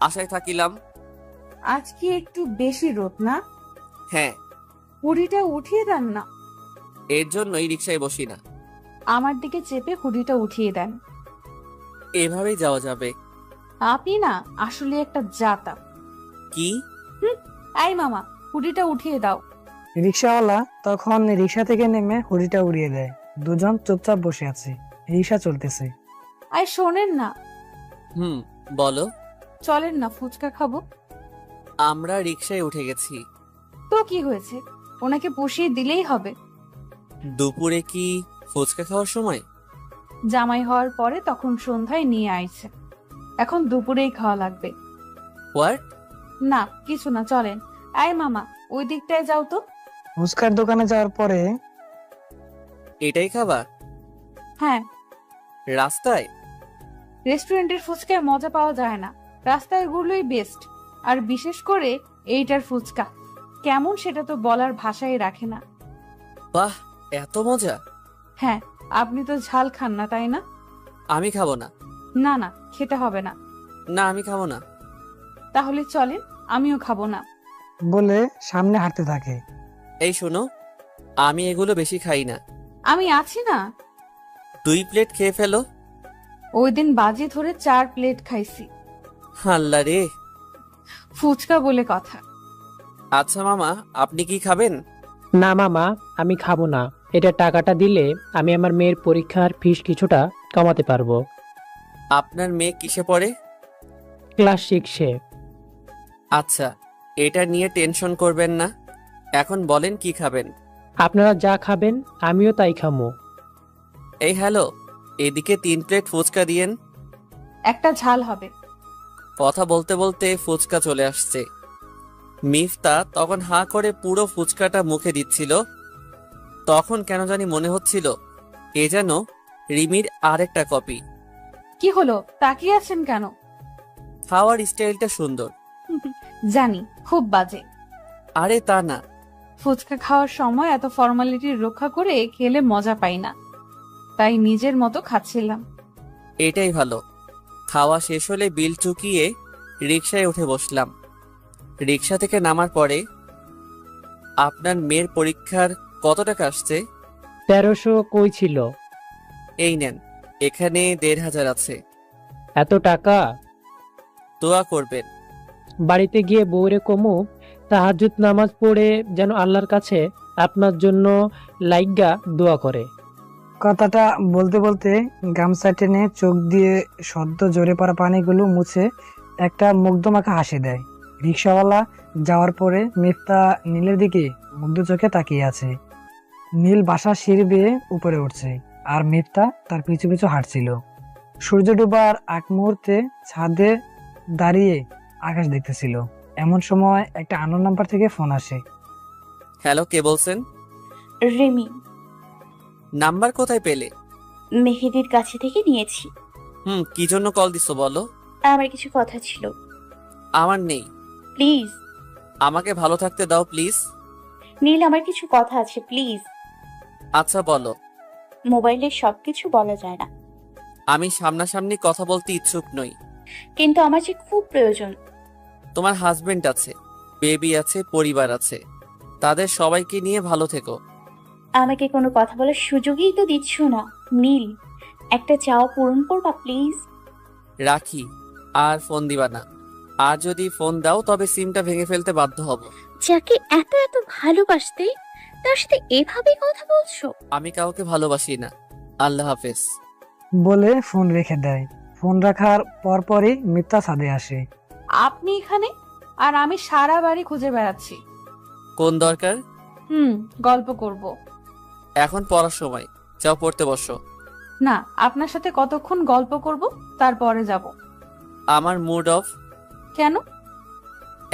আশায় থাকিলাম। আজ কি একটু বেশি রোদ না? হ্যাঁ। হুডিটা উঠিয়ে দেন না। এর জন্যই রিক্সায় বসি না। আমার দিকে চেপে হুডিটা উঠিয়ে দেন। এভাবেই যাওয়া যাবে। আপনি না আসলে একটা জাতা। কি? এই মামা, হুডিটা উঠিয়ে দাও। রিক্সাওয়ালা তখন রিক্সা থেকে নেমে হুডিটা উড়িয়ে দেয়। দুজন চুপচাপ বসে আছে, রিক্সা চলতেছে। আই শোনেন না, বলো। চলেন না, ফুচকা খাবো। আমরা রিক্সায় উঠে গেছি। তো কি হয়েছে, ওনাকে পুষিয়ে দিলেই হবে। দুপুরে কি ফুচকা খাওয়ার সময়? জামাই হওয়ার পরে তখন সন্ধ্যায় নিয়ে আইছে, এখন দুপুরেই খাওয়া লাগবে। হোয়াট? না কিছু না, চলেন। এই মামা, ওই দিকটায় যাও তো। ফুচকার দোকানে যাওয়ার পরে এটাই খাবার? হ্যাঁ। রাস্তায়? রেস্টুরেন্টের ফুচকায় মজা পাওয়া যায় না, রাস্তায় ঘুরলেই বেস্ট। আর বিশেষ করে এইটার ফুচকা কেমন সেটা তো বলার ভাষাই রাখে না। বাহ, এত মজা! হ্যাঁ, আপনি তো ঝাল খান না তাই না? আমি খাবো না। না না, খেতে হবে না। না, আমি খাবো না। তাহলে চলেন, আমিও খাবো না। বলে সামনে হাঁটতে থাকে। এই শোনো, আমি এগুলো বেশি খাই না। আমি আছি না। 2 প্লেট খেয়ে ফেলো। ওই দিন বাজি ধরে 4 প্লেট খাইছি। আল্লাহ রে। ফুচকা বলে কথা। আচ্ছা মামা, আপনি কি খাবেন? না মামা, আমি খাবো না। এটা টাকাটা দিলে আমি আমার মেয়ের পরীক্ষার ফিস কিছুটা কমাতে পারবো। আপনার মেয়ে কিসে পড়ে? ক্লাস 6-এ। আচ্ছা, এটা নিয়ে টেনশন করবেন না। এখন বলেন কি খাবেন? আপনারা যা খাবেন আমিও তাই খামো। এই হ্যালো, এদিকে 3 প্লেট ফুচকা দিয়েন। একটা ঝাল হবে। কথা বলতে বলতে ফুচকা চলে আসছে। মিফতা তখন হাঁ করে পুরো ফুচকাটা মুখে দিচ্ছিল। তখন কেন জানি মনে হচ্ছিল এ যেন রিমির আরেকটা কপি। কি হলো, তাকিয়ে আছেন কেন? খাওয়ার স্টাইলটা সুন্দর। জানি, খুব বাজে। আরে তা না। ফুচকা খাওয়ার সময় এত ফর্মালিটি রক্ষা করে খেলে মজা পাই না, তাই নিজের মতো খাচ্ছিলাম। এটাই ভালো। খাওয়া শেষ হলে বিল চুকিয়ে রিকশায় উঠে বসলাম। রিকশা থেকে নামার পরে, আপনার মেয়ের পরীক্ষার কত টাকা আসছে? 1300 কই ছিল? এই নেন, এখানে 1500 আছে। এত টাকা? দোয়া করবেন। বাড়িতে গিয়ে বউরে কমু তাহাজ্জুদ নামাজ পড়ে যেন আল্লাহর কাছে আপনার জন্য লাইগা দোয়া করে। কথাটা বলতে বলতে গামছা টেনে চোখ দিয়ে সদ্য জোরে পড়া পানিগুলো মুছে একটা মুগ্ধমাখা হাসি দেয়। রিক্সাওয়ালা যাওয়ার পরে মিফতা নীলের দিকে মুগ্ধ চোখে তাকিয়ে আছে। নীল বাসার সিঁড়ি বেয়ে উপরে উঠছে আর মিফতা তার পিছু পিছু হাঁটছিল। সূর্য ডুবার আগ মুহূর্তে ছাদে দাঁড়িয়ে আকাশ দেখতেছিল। এমন সময় একটা আননোন নাম্বার থেকে ফোন আসে। হ্যালো, কে বলছেন? রিমি। নাম্বার কোথায় পেলে? মেহেদির কাছে থেকে নিয়েছি। কি জন্য কল দিছো বলো? আমার কিছু কথা ছিল। আমার নেই। প্লিজ। আমাকে ভালো থাকতে দাও প্লিজ। নীল, আমার কিছু কথা আছে, প্লিজ। আচ্ছা বলো। মোবাইলে সবকিছু বলা যায় না, আমি সামনাসামনি কথা বলতে ইচ্ছুক নই। কিন্তু আমার যে খুব প্রয়োজন। তোমার হাজবেন্ড আছে, বেবি আছে, পরিবার আছে, তাদের সবাইকে নিয়ে ভালো থেকো। আমাকে কোনো কথা বলার সুযোগই তো দিচ্ছ না। নীল, একটা চাওয়া পূরণ করবা প্লিজ? রাখি, আর ফোন দিবা না। আর যদি ফোন দাও তবে সিমটা ভেঙে ফেলতে বাধ্য হব। যাকে এত এত ভালোবাসতে তার সাথে এভাবে কথা বলছো? আমি কাউকে ভালোবাসি না। আল্লাহ হাফেজ। বলে ফোন রেখে দেয়। ফোন রাখার পরপরই মিথ্যা ছাদে আসে। আপনি এখানে আর আমি সারা বাড়ি খুঁজে বেড়াচ্ছি। কোন দরকার? গল্প করব। এখন পড়ার সময়, যাও পড়তে বসো। না, আপনার সাথে কতক্ষণ গল্প করব, তারপরে যাব। আমার মুড অফ। কেন?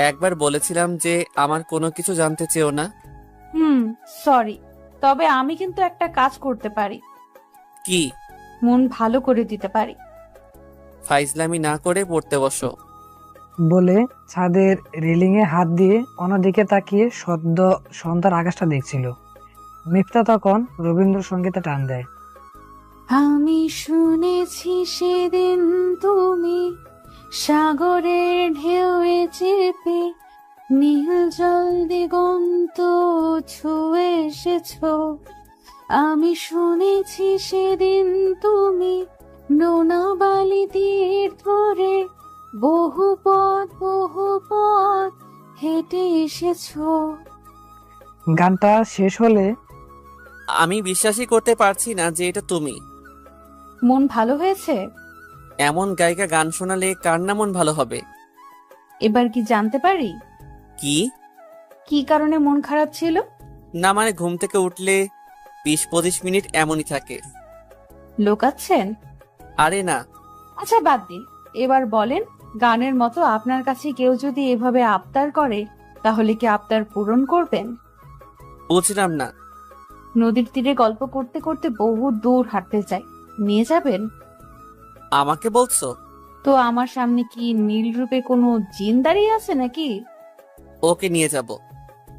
একবার বলেছিলাম যে আমার কোনো কিছু জানতে চেও না। সরি, তবে আমি কিন্তু একটা কাজ করতে পারি। কি? মন ভালো করে দিতে পারি। ফাইজলামি না করে পড়তে বসো। বলে ছাদের রেলিং এ হাত দিয়ে অন্যদিকে তাকিয়ে সদ্য সন্ধ্যার আকাশটা দেখছিল। মিফতা তখন রবীন্দ্রসঙ্গীতে টান দেয়। আমি শুনেছি সেদিন তুমি সাগরের ঢেউয়ে চেপে নীল জল দিগন্ত ছুঁয়ে এসেছো। আমি শুনেছি সেদিন তুমি নোনা বালি তীর ধরে বহু পথ হেঁটে এসেছো। গানটা শেষ হলে আমি বিশ্বাসই করতে পারছি না যে এটা তুমি। মন ভালো হয়েছে? এমন গায়িকা গান শোনালে কার না মন ভালো হবে? এবার কি জানতে পারি কি কি কারণে মন খারাপ ছিল? না মানে ঘুম থেকে উঠলে 20-25 মিনিট এমনই থাকে। লোকাচ্ছেন? আরে না। আচ্ছা বাদ দিন, এবার বলেন, গানের মতো আপনার কাছে কেউ যদি এভাবে আবদার করে তাহলে কি আবদার পূরণ করবেন? বুঝলাম না। নদীর তীরে গল্প করতে করতে বহু দূর হাঁটতে চাই, নিয়ে যাবেন? আমাকে বলছো? তো আমার সামনে কি নীল রূপে কোনো জিন দাঁড়িয়ে আছে নাকি? ওকে নিয়ে যাব।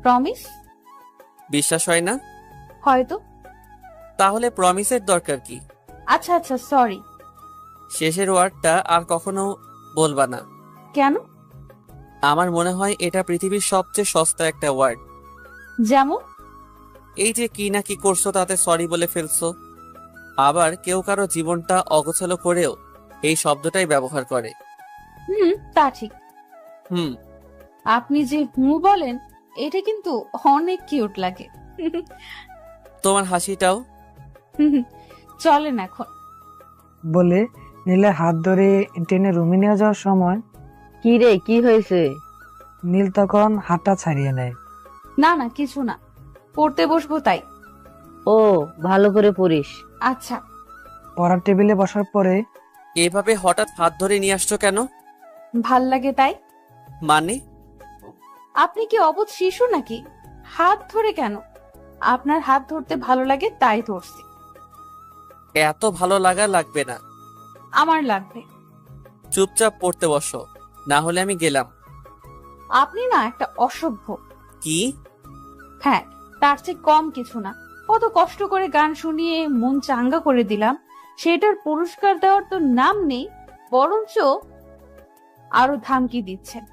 প্রমিস? বিশ্বাস হয় না? হয়তো। তাহলে প্রমিসের দরকার কি? আচ্ছা আচ্ছা, সরি। শেষের ওয়ার্ডটা আর কখনো বলবা না। কেন? আমার মনে হয় এটা পৃথিবীর সবচেয়ে সস্তা একটা ওয়ার্ড। যেমন? এই যে কি না কি করছো তাতে সরি বলে ফেলছো। আবার কেউ কারো জীবনটা অগোছালো করেও এই শব্দটাই ব্যবহার করে। তা ঠিক। হুম। আপনি যে বলেন এটা কিন্তু অনেক কিউট লাগে। তোমার হাসিটাও। চলেন এখন। বলে নীলের হাত ধরে টেনে রুমে নিয়ে যাওয়ার সময় কি রে, কি হয়েছে? নীল তখন হাতটা ছাড়িয়ে নেয়। না না, কিছু না, পড়তে বসবো তাই। ও, ভালো করে পড়িস। আচ্ছা। পড়ার টেবিলে বসার পরে এভাবে হঠাৎ হাত ধরে নিয়ে আসছো কেন? ভাল লাগে তাই। মানে? আপনি কি অবুঝ শিশু নাকি? হাত ধরে কেন? আপনার হাত ধরতে ভালো লাগে তাই ধরছি। এত ভালো লাগা লাগবে না। আমার লাগবে। চুপচাপ পড়তে বসো, না হলে আমি গেলাম। আপনি না একটা অসভ্য। কি? হ্যাঁ, তার চেয়ে কম কিছু না। কত কষ্ট করে গান শুনিয়ে মন চাঙ্গা করে দিলাম, সেটার পুরস্কার দেওয়ার তো নাম নেই, বরঞ্চ আরো ধামকি দিচ্ছেন।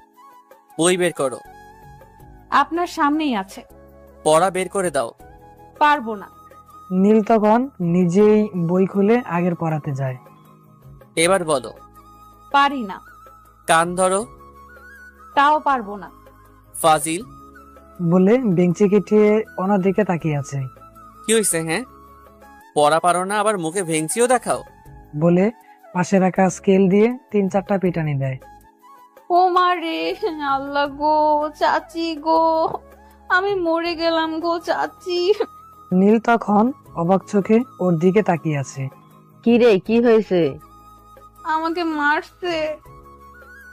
বই বের করো। আপনার সামনেই আছে। পড়া বের করে দাও। পারবো না। নীল তখন নিজেই বই খুলে আগের পড়াতে যায়। এবার বলো। পারি না। কান ধরো। তাও পারবো না। ফাজিল। বলে বেঞ্চি কেটিয়ে ওনার দিকে তাকিয়ে আছে। কি হয়েছে? হ্যাঁ, পড়া পারো না আবার মুখে ভেঙচিও দেখাও। বলে পাশে রাখা স্কেল দিয়ে 3-4টা পিটানি দেয়। ও মা রে, আল্লাহ গো, চাচি গো, আমি মরে গেলাম গো চাচি। নীল তখন অবাক চোখে ওর দিকে তাকিয়ে আছে। কি রে, কি হয়েছে? আমাকে মারছে।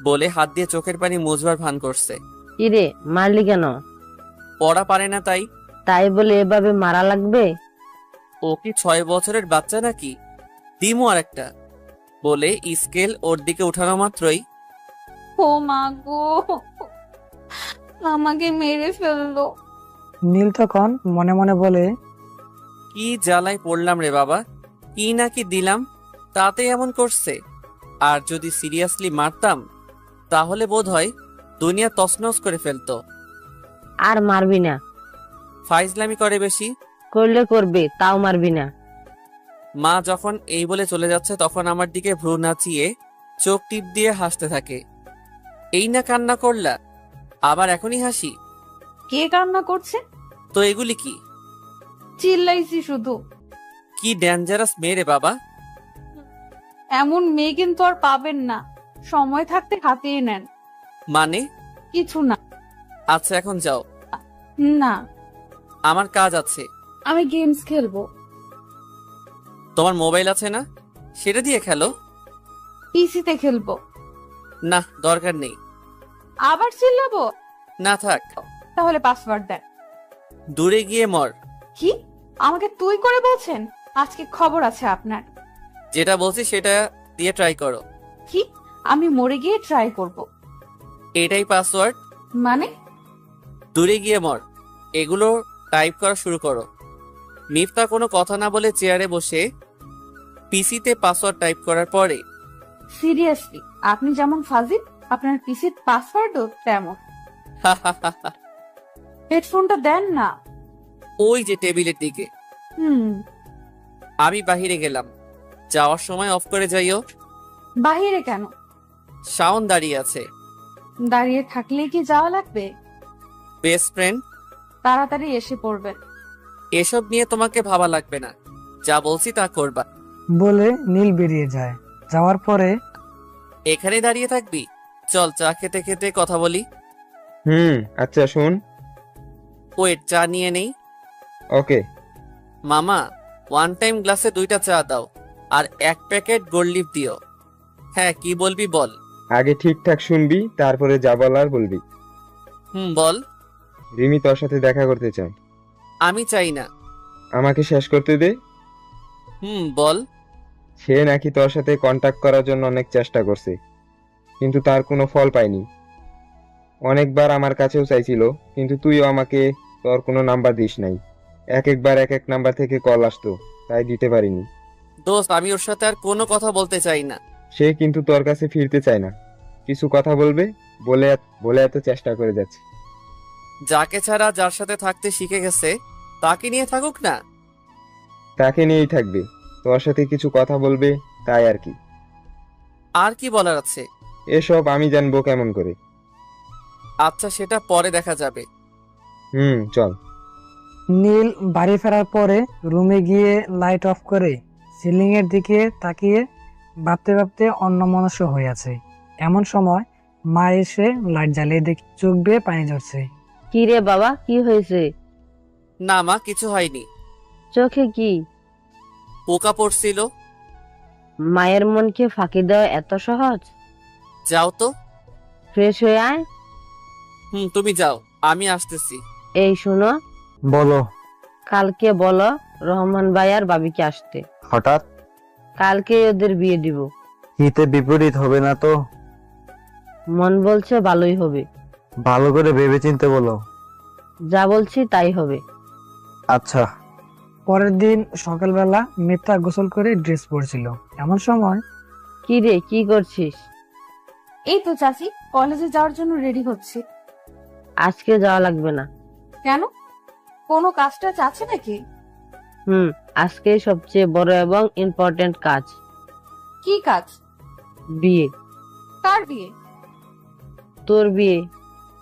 বলে হাত দিয়ে চোখের পানি মুছবার ভান করছে। কি রে, মারলি কেন? পড়া পারে না তাই। তাই বলে এভাবে মারা লাগবে? ও কি 6 বছরের বাচ্চা নাকি? দিমু আর একটা। বলে স্কেল ওর দিকে উঠানো মাত্রই ও মা গো, আমাকে মেরে ফেললো। নীল তখন মনে মনে বলে, কি জ্বালায় পড়লাম রে বাবা, কি না কি দিলাম, তাতে এমন করছে। আর যদি সিরিয়াসলি মারতাম তাহলে বোধহয় দুনিয়া তছনছ করে ফেলতো। আর মারবি না। ফাইজলামি করে বেশি। করলে করবে, তাও মারবি না। মা যখন এই বলে চলে যাচ্ছে তখন আমার দিকে ভ্রু নাচিয়ে চোখ টিপ দিয়ে হাসতে থাকে। এই না কান্না করলা, আবার এখনই হাসি? কে কান্না করছে? তো এগুলি কি? চিল্লাইছি শুধু। কি ডেঞ্জারাস মেয়ে রে বাবা। এমন মেয়ে কিন্তু আর পাবেন না, সময় থাকতে হাতিয়ে নেন। মানে? কিছু না। আচ্ছা এখন যাও। না, আমার কাজ আছে। আমি গেমস খেলবো। তোমার মোবাইল আছে না, সেটা দিয়ে খেলো। পিসিতে খেলবো। না, দরকার নেই। আবার চিল্লাবো? না থাক। তাহলে পাসওয়ার্ড দেন। দূরে গিয়ে মর। কি? আমাকে তুই করে বলছেন? আজকে খবর আছে আপনার। যেটা বলছি সেটা দিয়ে ট্রাই করো। কি? আমি মরে গিয়ে ট্রাই করব? এটাই পাসওয়ার্ড। মানে? দূরে গিয়ে মর, এগুলো টাইপ করা শুরু করো। মিফতা কোনো কথা না বলে চেয়ারে বসে পিসিতে পাসওয়ার্ড টাইপ করার পরে সিরিয়াসলি আপনি যেমন ফাজিল, আপনার পিসির পাসওয়ার্ডও তেমন। হেডফোনটা দেন না। ওই যে টেবিলের দিকে। আমি বাহিরে গেলাম, যাওয়ার সময় অফ করে যাইও। বাহিরে কেন? শাওন দাঁড়িয়ে আছে। দাঁড়িয়ে থাকলে কি যাওয়া লাগবে? Best friend. তাড়াতাড়ি এসে পড়বেন। এসব নিয়ে তোমাকে ভাবা লাগবে না, যা বলছি তা করবা। বলে নীল বেরিয়ে যায়। যাওয়ার পরে এখানে দাঁড়িয়ে থাকবি? চল চা খেতে খেতে কথা বলি। আচ্ছা শোন। ওয়েট, চা নিয়ে নেই। ওকে। মামা, 1 টাইম গ্লাসে 2টা চা দাও আর 1 প্যাকেট গোল্ড লিফ দিও। হ্যাঁ, কি বলবি বল। আগে ঠিকঠাক শুনবি, তারপরে যা বলার বলবি। বল। রিমি তোর সাথে দেখা করতে চায়। আমি চাই না। আমাকে শেষ করতে দে। বল। সে নাকি তোর সাথে কন্টাক্ট করার জন্য অনেক চেষ্টা করছে, কিন্তু তার কোনো ফল পাইনি। অনেকবার আমার কাছেও চাইছিল, কিন্তু তুইও আমাকে তোর কোনো নাম্বার দিস নাই। একবার এক এক নাম্বার থেকে কল আসতো, তাই দিতে পারিনি। দোস্ত, আমি ওর সাথে আর কোনো কথা বলতে চাই না। সে কিন্তু তোর কাছে ফিরতে চায় না। কিছু কথা বলবে বলে বলে এত চেষ্টা করে যাচ্ছে। যাকে ছাড়া যার সাথে থাকতে শিখে গেছে তাকে নিয়ে থাকুক না। তাকে নিয়েই থাকবে, তোর সাথে কিছু কথা বলবে, তাই আর কি। আর কি বলার আছে? এসব আমি জানবো কেমন করে? আচ্ছা, সেটা পরে দেখা যাবে। চল। নীল বাড়ি ফেরার পরে রুমে গিয়ে লাইট অফ করে সিলিং এর দিকে তাকিয়ে ভাবতে ভাবতে অন্যমনস্ক হয়ে আছে। এমন সময় মা এসে লাইট জ্বালিয়ে দেখে চোখ বেয়ে পানি ঝরছে। কি রে বাবা, কি হয়েছে? না মা, কিছু হয়নি। চোখে কি? পোকা পড়ছিল। মায়ের মনকে ফাঁকি দেওয়া এত সহজ? যাও তো। ফ্রেশ হয়ে আয়। তুমি যাও, আমি আসতেছি। এই শোনো, বলো। কালকে বলো রহমান ভাই আর ভাবিকে আসতে। হঠাৎ? কালকে ওদের বিয়ে দিব। হিতে বিপরীত হবে না তো? মন বলছে ভালোই হবে। ভালো করে ভেবেচিন্তে বলো। যা বলছি তাই হবে। আচ্ছা। পরের দিন সকালবেলা মিথ্যা গোসল করে ড্রেস পরছিল। এমন সময় কি রে, কি করছিস? এই তো চাচি, কলেজে যাওয়ার জন্য রেডি হচ্ছি। আজকে যাওয়া লাগবে না। কেন? কোনো কাজটা আছে নাকি? আজকে সবচেয়ে বড় এবং ইম্পর্টেন্ট কাজ। কি কাজ? বিয়ে। কার বিয়ে? তোর বিয়ে।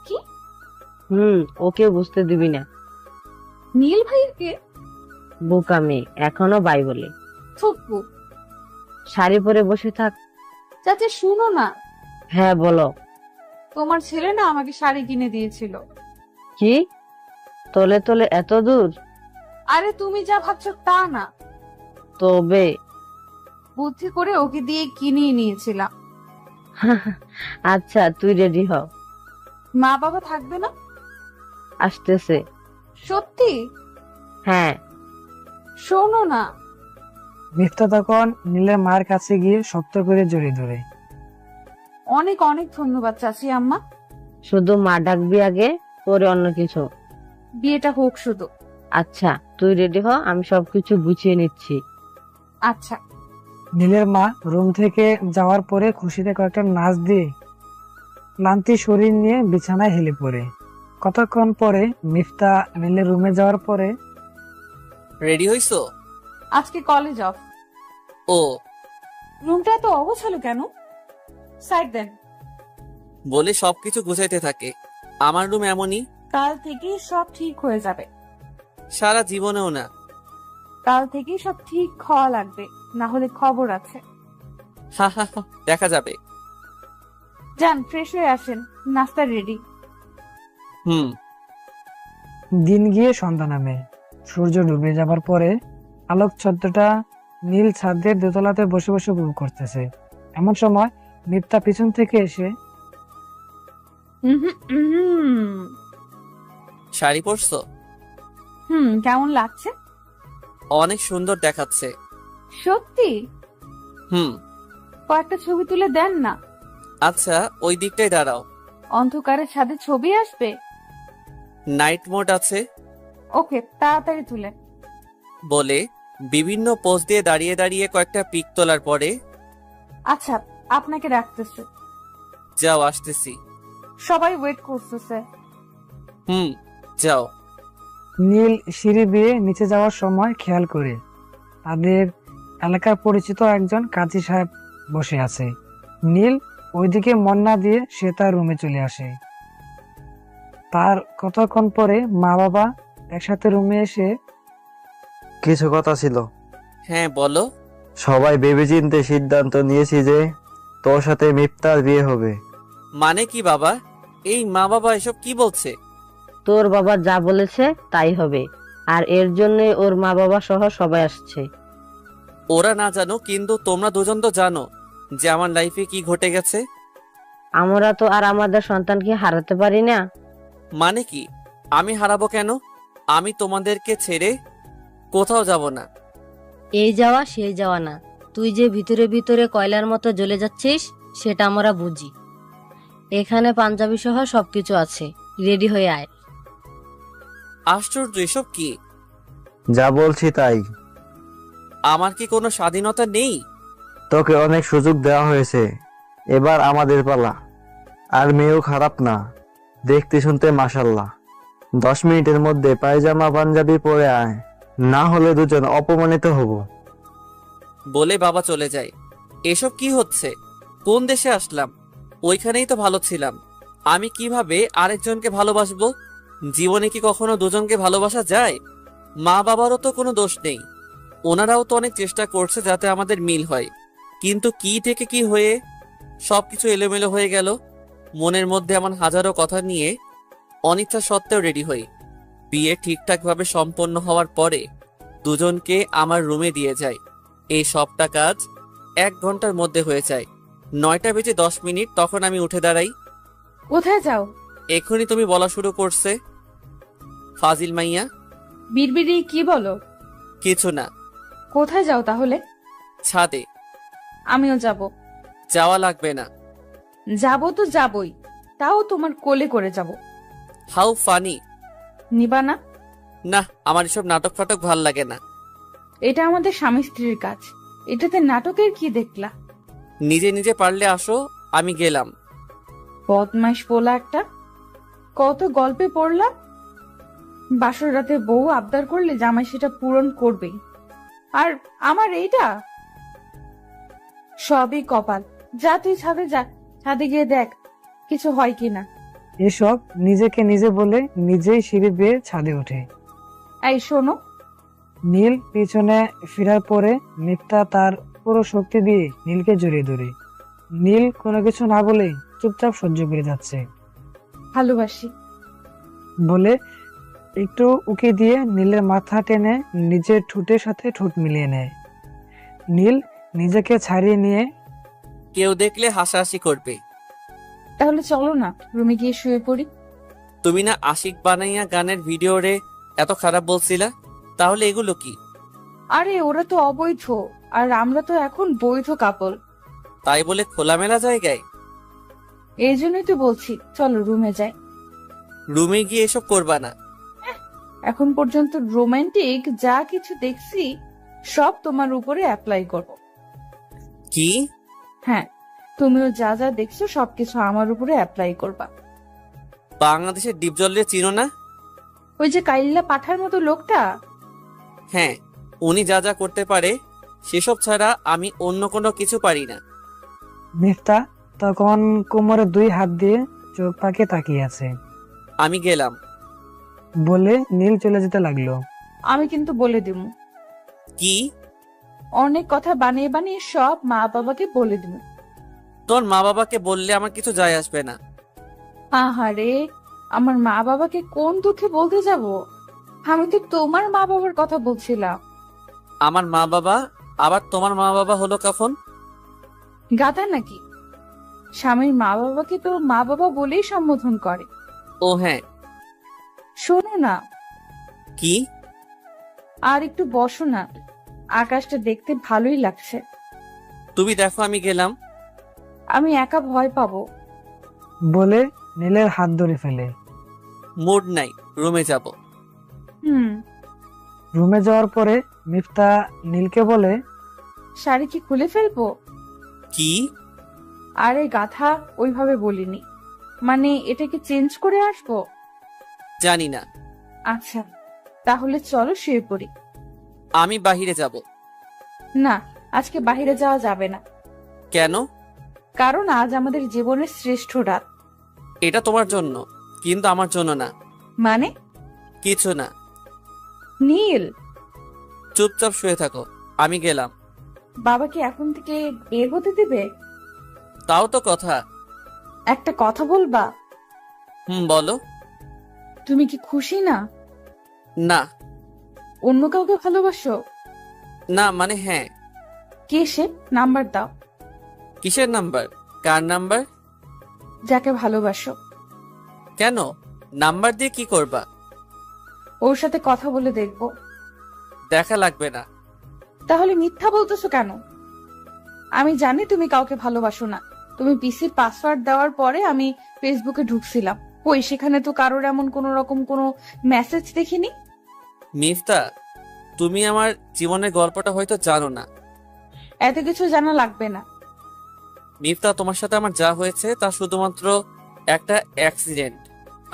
কি? ওকে বুঝতে দিবি না। নীল ভাইয়ের বিয়ে? বোকা মেয়ে, এখনো বাই বলে। থুকু। শাড়ি পরে বসে থাক। চাচি শুনো না। হ্যাঁ বলো। তোমার ছেলে না আমাকে শাড়ি কিনে দিয়েছিল। কি? তলে তলে এত দূর? আরে তুমি যা ভাবছো তা না। তবে বুদ্ধি করে ওকে দিয়ে কিনিয়ে নিয়েছিলাম। আচ্ছা, তুই রেডি হ। মা বাবা থাকবে না? আসতেছে। সত্যি? হ্যাঁ। শোনো না। মিথ্যা তখন নীলের মায়ের কাছে গিয়ে শক্ত করে জড়িয়ে ধরে। অনেক অনেক ধন্যবাদ চাচি আম্মা। শুধু মা ডাকবি আগে, পরে অন্য কিছু। বিয়েটা হোক শুধু। আচ্ছা, তুই রেডি হ, আমি সবকিছু গুছিয়ে নিচ্ছি। আচ্ছা। নীলের মা রুম থেকে যাওয়ার পরে খুশিতে কয়েকটা নাচ দিয়ে ক্লান্তি শরীর নিয়ে বিছানায় হেলে পড়ে। কতক্ষণ পরে মিফতা নীলের রুমে যাওয়ার পরে, রেডি হইছো? আজকে কলেজ অফ। ও। রুমটা এত অগোছালো কেন? সাইড দেন। বলে সবকিছু গুছাইতে থাকে। আমার রুম এমনই। কাল থেকেই সব ঠিক হয়ে যাবে। সারা জীবনেও না। কাল থেকেই সব ঠিক হওয়া লাগবে, না হলে খবর আছে। হা হা হা, দেখা যাবে। যান, ফ্রেশ হয়ে আসেন, নাস্তা রেডি। দিন গিয়ে সন্ধ্যা নামে। সূর্য ডুবে যাবার পরে আলোক ছদ্মটা নীল ছাদের দোতলাতে বসে বসে উপভোগ করতেছে। এমন সময় মিথ্যা পিছন থেকে এসে, শাড়ি পরছো? কেমন লাগছে? অনেক সুন্দর দেখাচ্ছে। সত্যি? হুম। কয়েকটা ছবি তুলে দেন না। আচ্ছা, ওই দিকটাই দাঁড়াও। অন্ধকারে ছাদে ছবি আসবে। নাইট মোড আছে। ওকে, তাড়াতাড়ি তুলে। বলে বিভিন্ন পোজ দিয়ে দাঁড়িয়ে দাঁড়িয়ে কয়েকটা পিক তোলার পরে, আচ্ছা আপনাকে রাখতেছে। যাও, আসতেছি। সবাই ওয়েট করতেছে। যাও। নীল সিঁড়ি বেয়ে নিচে যাওয়ার সময় খেয়াল করে তাদের এলাকার পরিচিত একজন কাজী সাহেব বসে আছে। নীল ওইদিকে মন না দিয়ে সে তার রুমে চলে আসে। তার কতক্ষণ পরে মা বাবা একসাথে রুমে এসে, কিছু কথা ছিল। হ্যাঁ বলো। সবাই ভেবেচিন্তে সিদ্ধান্ত নিয়েছি যে তোর সাথে মিফতার বিয়ে হবে। মানে কি বাবা? এই মা বাবা এসব কি বলছে? তোর বাবা যা বলেছে তাই হবে, আর এর জন্য ওর মা বাবা সহ সবাই আসছে। ওরা না জানো, কিন্তু তোমরা দুজন তো জানো যে আমার লাইফে কি ঘটে গেছে। আমরা তো আর আমাদের সন্তানকে হারাতে পারি না। মানে কি? আমি হারাবো কেন? আমি তোমাদেরকে ছেড়ে কোথাও যাব না। এই যাওয়া সেই যাওয়া না, তুই যে ভিতরে ভিতরে কয়লার মতো জ্বলে যাচ্ছিস সেটা আমরা বুঝি। এখানে পাঞ্জাবি সহ সবকিছু আছে, রেডি হয়ে আয়। আশ্চর্য, এসব কি? যা বলছি তাই। আমার কি কোনো স্বাধীনতা নেই? তোকে অনেক সুযোগ দেওয়া হয়েছে, এবার আমাদের পালা। আর মেয়েও খারাপ না, দেখতে শুনতে মাশাল্লাহ। 10 মিনিটের মধ্যে পায়জামা পাঞ্জাবি পরে আয়, না হলে দুজন অপমানিত হব। বলে বাবা চলে যায়। এসব কি হচ্ছে? কোন দেশে আসলাম? ওইখানেই তো ভালো ছিলাম। আমি কিভাবে আরেকজনকে ভালোবাসবো? জীবনে কি কখনো দুজনকে ভালোবাসা যায়? মা বাবারও তো কোনো দোষ নেই, ওনারাও তো অনেক চেষ্টা করছে যাতে আমাদের মিল হয়। কিন্তু কি থেকে কি হয়ে সবকিছু এলোমেলো হয়ে গেল। মনের মধ্যে এমন হাজারো কথা নিয়ে অনিচ্ছা সত্ত্বেও রেডি হই। বিয়ে ঠিকঠাকভাবে সম্পন্ন হওয়ার পরে দুজনকে আমার রুমে দিয়ে যায়। এই সবটা কাজ 1 ঘন্টার মধ্যে হয়ে যায়। 9টা বেজে 10 মিনিট তখন আমি উঠে দাঁড়াই। কোথায় যাও? এখনই তুমি বলা শুরু করছে ফাজিল মাইয়া। বিড়বিড়ি কি বলো? কিছু না। কোথায় যাও তাহলে? ছাদে। আমিও যাব। যাওয়া লাগবে না। যাব তো যাবই, তাও তোমার কোলে করে যাব। How funny. নিবা না? না, আমার এসব নাটক ফাটক ভাল লাগে না। এটা আমাদের স্বামী স্ত্রীর কাজ, এটাতে নাটকের কি দেখলা? নিজে নিজে পারলে আসো, আমি গেলাম। বদমাইশ পোলা একটা। কত গল্পে পড়লাম, বাসর রাতে বউ আবদার করলে জামাই সেটা পূরণ করবেই। আর আমার এইটা সবই কপাল। যা তুই ছাদে যা, ছাদে গিয়ে দেখ কিছু হয় কিনা। এসব নিজেকে নিজে বলে নিজেই সিঁড়ি বেয়ে ছাদে ওঠে। এই শোনো। নীল পিছনে ফেরার পরে মিথ্যা তার পুরো শক্তি দিয়ে নীলকে জড়িয়ে ধরে। নীল কোনো কিছু না বলে চুপচাপ সহ্য করে যাচ্ছে। ভালোবাসি বলে একটু উকি দিয়ে নীলের মাথা টেনে নিজের ঠোঁটের সাথে ঠোঁট মিলিয়ে নেয়। নীল নিজেকে ছাড়িয়ে নিয়ে কেউ দেখলে হাসাহাসি করবে। তাহলে চলো না রুমে গিয়ে শুয়ে পড়ি। তুমি না আশিক বানাইয়া গানের ভিডিও রে এত খারাপ বলছিলা, তাহলে এগুলো কি? আরে ওরা তো অবৈধ, আর আমরা তো এখন বৈধ কাপল। তাই বলে খোলামেলা জায়গায়? এই জন্যই তো বলছি চলো রুমে যাই। রুমে গিয়ে এসব করবা না। এখন পর্যন্ত রোমান্টিক যা কিছু দেখছি সব তোমার উপরে অ্যাপ্লাই করব। কি? হ্যাঁ, তুমিও যা যা দেখছো সবকিছু আমার উপরে অ্যাপ্লাই করবা। বাংলাদেশের ডিপজলে চিনো না? ওই যে কাইল্লা পাঠার মতো লোকটা। হ্যাঁ, উনি যা যা করতে পারে সেসব ছাড়া আমি অন্য কোনো কিছু পারি না। মিফতা তখন কোমরে 2 হাত দিয়ে চোখ পাকে তাকিয়ে আছে। আমি গেলাম। বলে নীল চলে যেতে লাগলো। আমি কিন্তু বলে দিব, কি? অনেক কথা বানিয়ে বানিয়ে সব মা বাবাকে বলে দিব। তোর মা বাবাকে বললে আমার কিছু যায় আসবে না। আহারে, আমার মা বাবাকে কোন দুঃখে বলতে যাব? আমি তো তোমার মা বাবার কথা বলছিলাম। আমার মা বাবা আবার তোমার মা বাবা হলো কখন? গাধা নাকি? স্বামীর মা বাবাকে তো মা বাবা বলেই সম্বোধন করে। ও হ্যাঁ। শোনো না, কি? আর একটু বসো না, আকাশটা দেখতে ভালোই লাগছে। তুমি দেখো, আমি গেলাম। আমি একা ভয় পাবো। বলে নীলের হাত ধরে ফেলে। মুড নাই, রুমে যাব। রুমে যাওয়ার পরে মিফতা নীলকে বলে, শাড়ি কি খুলে ফেলবো? কি? আরে গাধা, ওইভাবে বলিনি, মানে এটাকে চেঞ্জ করে আসবো। জানি না। আচ্ছা তাহলে চলো শুয়ে পড়ি। আমি বাহিরে যাব। না, আজকে বাইরে যাওয়া যাবে না। কেন? কারণ আজ আমাদের জীবনের শ্রেষ্ঠ রাত। এটা তোমার জন্য, কিন্তু আমার জন্য না। মানে? কিছু না। নীল, চুপচাপ শুয়ে থাকো, আমি গেলাম। বাবা কি এখন থেকে বের হতে দিবে? তাও তো কথা। একটা কথা বলবা? বলো। তুমি কি খুশি না? না। অন্য কাউকে ভালোবাসো? না মানে হ্যাঁ। কে সে? নাম্বার দাও। কিসের নাম্বার? কার নাম্বার? যাকে ভালোবাসো। কেন? নাম্বার দিয়ে কি করবা? ওর সাথে কথা বলে দেখবো। দেখা লাগবে না। তাহলে মিথ্যা বলতেছো কেন? আমি জানি তুমি কাউকে ভালোবাসো না, তুমি পিসির পাসওয়ার্ড দেওয়ার পরে আমি ফেসবুকে ঢুকছিলাম। ওই সেখানে তো কারোর এমন কোনো রকম কোনো মেসেজ দেখিনি। মিফতা, তুমি আমার জীবনের গল্পটা হয়তো জানো না। এত কিছু জানা লাগবে না। মিফতা, তোমার সাথে আমার যা হয়েছে তা শুধুমাত্র একটা অ্যাক্সিডেন্ট,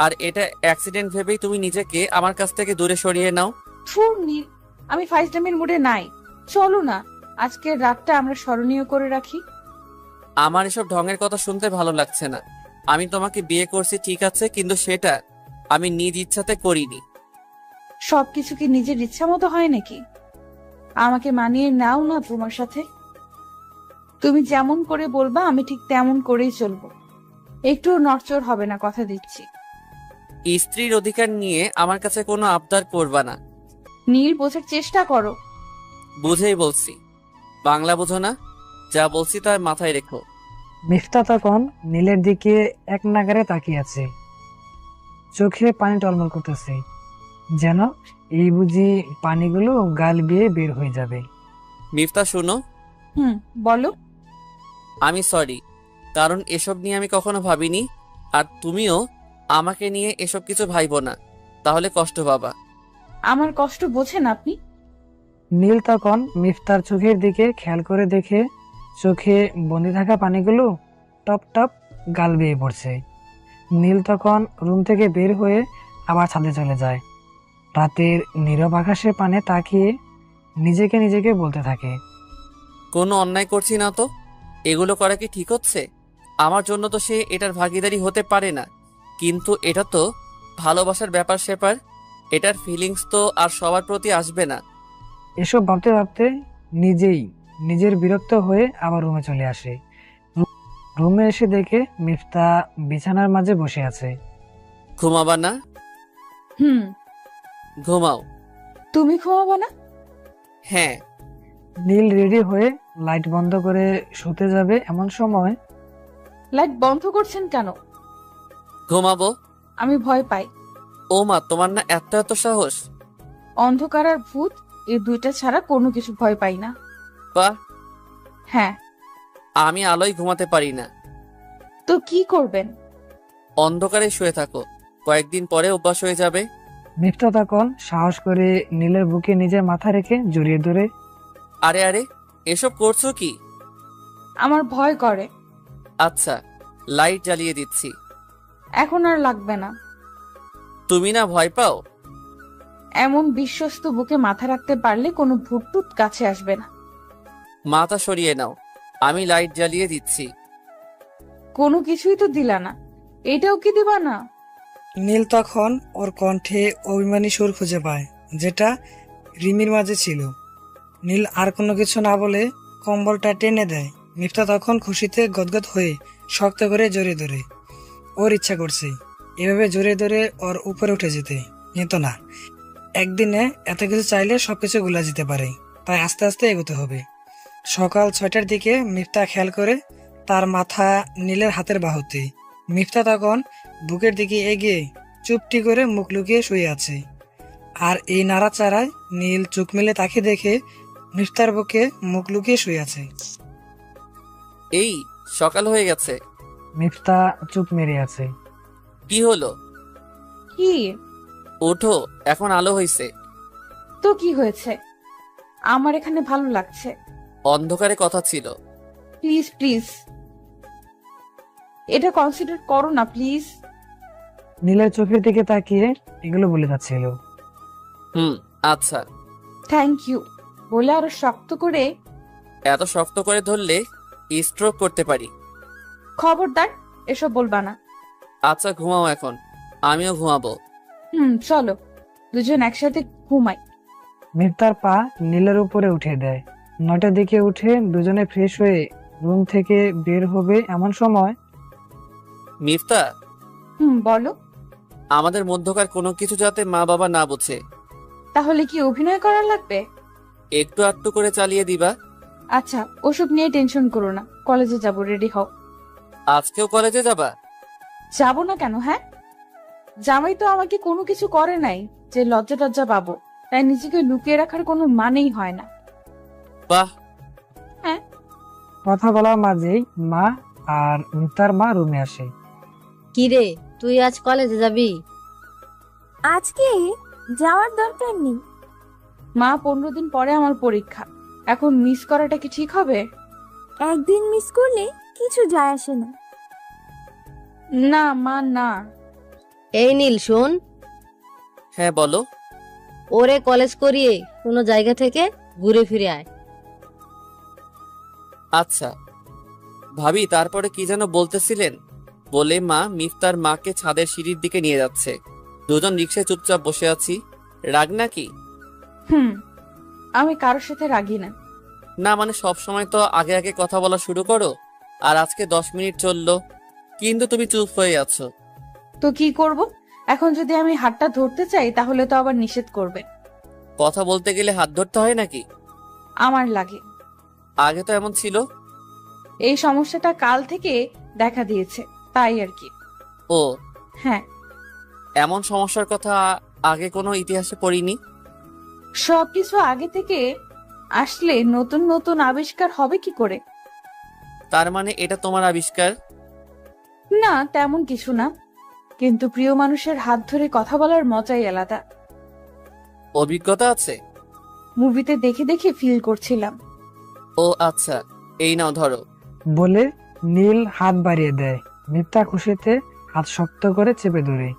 আর এটা অ্যাক্সিডেন্ট ভেবেই তুমি নিজেকে আমার কাছ থেকে দূরে সরিয়ে নাও। থুর নীল, আমি ফাইজলামের মুডে নাই। চলো না, আজকের রাতটা আমরা স্মরণীয় করে রাখি। আমার এসব ঢঙের কথা শুনতে ভালো লাগছে না। আমি তোমাকে বিয়ে করছি ঠিক আছে, কিন্তু সেটা আমি নিজ ইচ্ছাতে করিনি। সবকিছু কি নিজের ইচ্ছা মতো হয় নাকি? আমাকে মানিয়ে নাও না তোমার সাথে। তুমি যেমন করে বলবা আমি ঠিক তেমন করেই চলবো। একটু নড়চড় হবে না, কথা দিচ্ছি। স্ত্রীর অধিকার নিয়ে আমার কাছে কোনো আবদার করবা না। নীল, বোঝার চেষ্টা করো। বুঝেই বলছি। বাংলা বোঝো না? যা বলছি তা মাথায় রেখো। মিফতা তখন নীলের দিকে এক নাগারে তাকিয়ে আছে, চোখে পানি টলমল করতেছে, যেন এই বুঝি পানিগুলো গাল বেয়ে বের হয়ে যাবে। মিফতা শোনো, বলো। আমি সরি, কারণ এসব নিয়ে আমি কখনো ভাবিনি। আর তুমিও আমাকে নিয়ে এসব কিছু ভাইবো না, তাহলে কষ্ট পাবা। আমার কষ্ট বোঝেন আপনি? নীল তখন মিফতার চোখের দিকে খেয়াল করে দেখে চোখে বন্দি থাকা পানিগুলো টপ টপ গাল বেয়ে পড়ছে। নীল তখন রুম থেকে বের হয়ে আবার ছাদে চলে যায়। রাতের নীরব আকাশের পানে তাকিয়ে নিজেকে নিজেকে বলতে থাকে, কোনো অন্যায় করছি না তো? এগুলো করা কি ঠিক হচ্ছে? আমার জন্য তো সে এটার ভাগিদারি হতে পারে না, কিন্তু এটা তো ভালোবাসার ব্যাপার স্যাপার। এটার ফিলিংস তো আর সবার প্রতি আসবে না। এসব ভাবতে ভাবতে নিজের বিরক্ত হয়ে আবার রুমে চলে আসে। রুমে এসে দেখে মিফতা বিছানার মাঝে বসে আছে। ঘুমাবা না? ঘুমাও। তুমি ঘুমাবো না? হ্যাঁ। নীল রেডি হয়ে লাইট বন্ধ করে শুতে যাবে, এমন সময় লাইট বন্ধ করছেন কেন? ঘুমাবো। আমি ভয় পাই। ও মা, তোমার না এত এত সাহস! অন্ধকার আর ভূত, এই দুইটা ছাড়া কোনো কিছু ভয় পাই না। বাহ। হ্যাঁ। আমি আলোয় ঘুমাতে পারি না। তো কি করবেন? অন্ধকারে শুয়ে থাকো, কয়েকদিন পরে অভ্যাস হয়ে যাবে। মিফতা তখন সাহস করে নীলের বুকে নিজের মাথা রেখে জড়িয়ে ধরে, আরে আরে, এসব করছো কি? আমার ভয় করে। আচ্ছা, লাইট জ্বালিয়ে দিচ্ছি। এখন আর লাগবে না। তুমি না ভয় পাও? এমন বিশ্বস্ত বুকে মাথা রাখতে পারলে কোনো ভূতটুত কাছে আসবে না। মাথা সরিয়ে নাও, আমি লাইট জ্বালিয়ে দিচ্ছি। কোনো কিছুই তো দিলা না, এটাও কি দিবা না? নীল তখন ওর কণ্ঠে অভিমানী সুর খুঁজে পায়, যেটা রিমির মাঝে ছিল। নীল আর কোনো কিছু না বলে কম্বলটা টেনে দেয়। মিফতা তখন খুশিতে গদগদ হয়ে শক্ত করে জড়িয়ে ধরে। ওর ইচ্ছা করছে এভাবে জড়িয়ে ধরে ওর উপরে উঠে যেতে, কিন্তু না, একদিনে এত কিছু চাইলে সবকিছু গুলা যেতে পারে, তাই আস্তে আস্তে এগোতে হবে। সকাল 6টার দিকে মিফতা খেয়াল করে তার মাথা নীলের হাতের বাহুতে। মিফতা তখন বুকের দিকে এগিয়ে চুপটি করে মুখ লুকিয়ে শুয়ে আছে। আর এই নাড়াচাড়ায় নীল চোখ মেলে তাকে দেখে মিফতার বুকে মুখ লুকিয়ে শুয়ে আছে। এই সকাল হয়ে গেছে। মিফতা চুপ মেরে আছে। কি হলো? কি? ওঠো, এখন আলো হয়েছে। তো কি হয়েছে? আমার এখানে ভালো লাগছে। অন্ধকারে কথা ছিল। প্লিজ প্লিজ, এটা কনসিডার করো না প্লিজ। নীলের চোখের দিকে তাকিয়ে এগুলো বলে যাচ্ছিল। আচ্ছা। থ্যাংক ইউ বলে আরো শক্ত করে। এত শক্ত করে ধরলে স্ট্রোক করতে পারি। খবরদার এসব বলবা না। আচ্ছা, ঘুমাও এখন, আমিও ঘুমাবো। চলো দুজন একসাথে ঘুমাই। মিফতার পা নীলের উপরে উঠে দেয়। 9টার দিকে উঠে দুজনে ফ্রেশ হয়ে রুম থেকে বের হবে, এমন সময় মিফতা, বলো। আমাদের মধ্যকার কোনো কিছু যাতে মা বাবা না বোঝে। তাহলে কি অভিনয় করা লাগবে? একটু আটটু করে চালিয়ে দিবা। আচ্ছা, ওসব নিয়ে টেনশন করো না, কলেজে যাব, রেডি হও। আজকেও কলেজে যাবা? যাবো না কেন? হ্যাঁ, জামাই তো আমাকে কোনো কিছু করে নাই যে লজ্জা টজ্জা পাবো, তাই নিজেকে লুকিয়ে রাখার কোনো মানেই হয় না। বাহ। হ্যাঁ। কথা বলার মাঝেই মা আর মিফতার মা রুমে আসে। কি রে, তুই আজ কলেজে যাবি? আজকে যাওয়ার দরকার নেই। মা 15 দিন পরে আমার পরীক্ষা, এখন মিস করাটা কি ঠিক হবে? একদিন মিস করলে কিছু যায় আসে না। না মা, না। এই নীল শোন, হ্যাঁ বলো। ওরে কলেজ করিয়ে কোনো জায়গা থেকে ঘুরে ফিরে আয়। আচ্ছা ভাবি, তারপরে কি যেন বলতেছিলেন? বলে মা মিফতার মাকে ছাদের সিঁড়ির দিকে নিয়ে যাচ্ছে। দুজন রিকশায় চুপচাপ বসে আছি। রাগ নাকি? আমি কারোর সাথে রাগি না। না মানে সব সময় তো আগে আগে কথা বলা শুরু করো, আর আজকে 10 মিনিট চললো কিন্তু তুমি চুপ হয়ে আছো। তো কি করব? এখন যদি আমি হাতটা ধরতে চাই তাহলে তো আবার নিষেধ করবে। কথা বলতে গেলে হাত ধরতে হয় নাকি? আমার লাগে। আগে তো এমন ছিল। এই সমস্যাটা কাল থেকে দেখা দিয়েছে, তাই আর কি। ও হ্যাঁ, এমন সমস্যার কথা আগে কোনো ইতিহাসে পড়িনি। সবকিছু আগে থেকে আসলে নতুন নতুন আবিষ্কার হবে কি করে? তার মানে এটা তোমার আবিষ্কার? না, তেমন কিছু না, কিন্তু প্রিয় মানুষের হাত ধরে কথা বলার মজাই আলাদা। অভিজ্ঞতা আছে? মুভিতে দেখে দেখে ফিল করছিলাম। ও আচ্ছা, এই নাও ধরো। বলে নীল হাত বাড়িয়ে দেয়। মিফতা খুশিতে হাত শক্ত করে চেপে ধরে।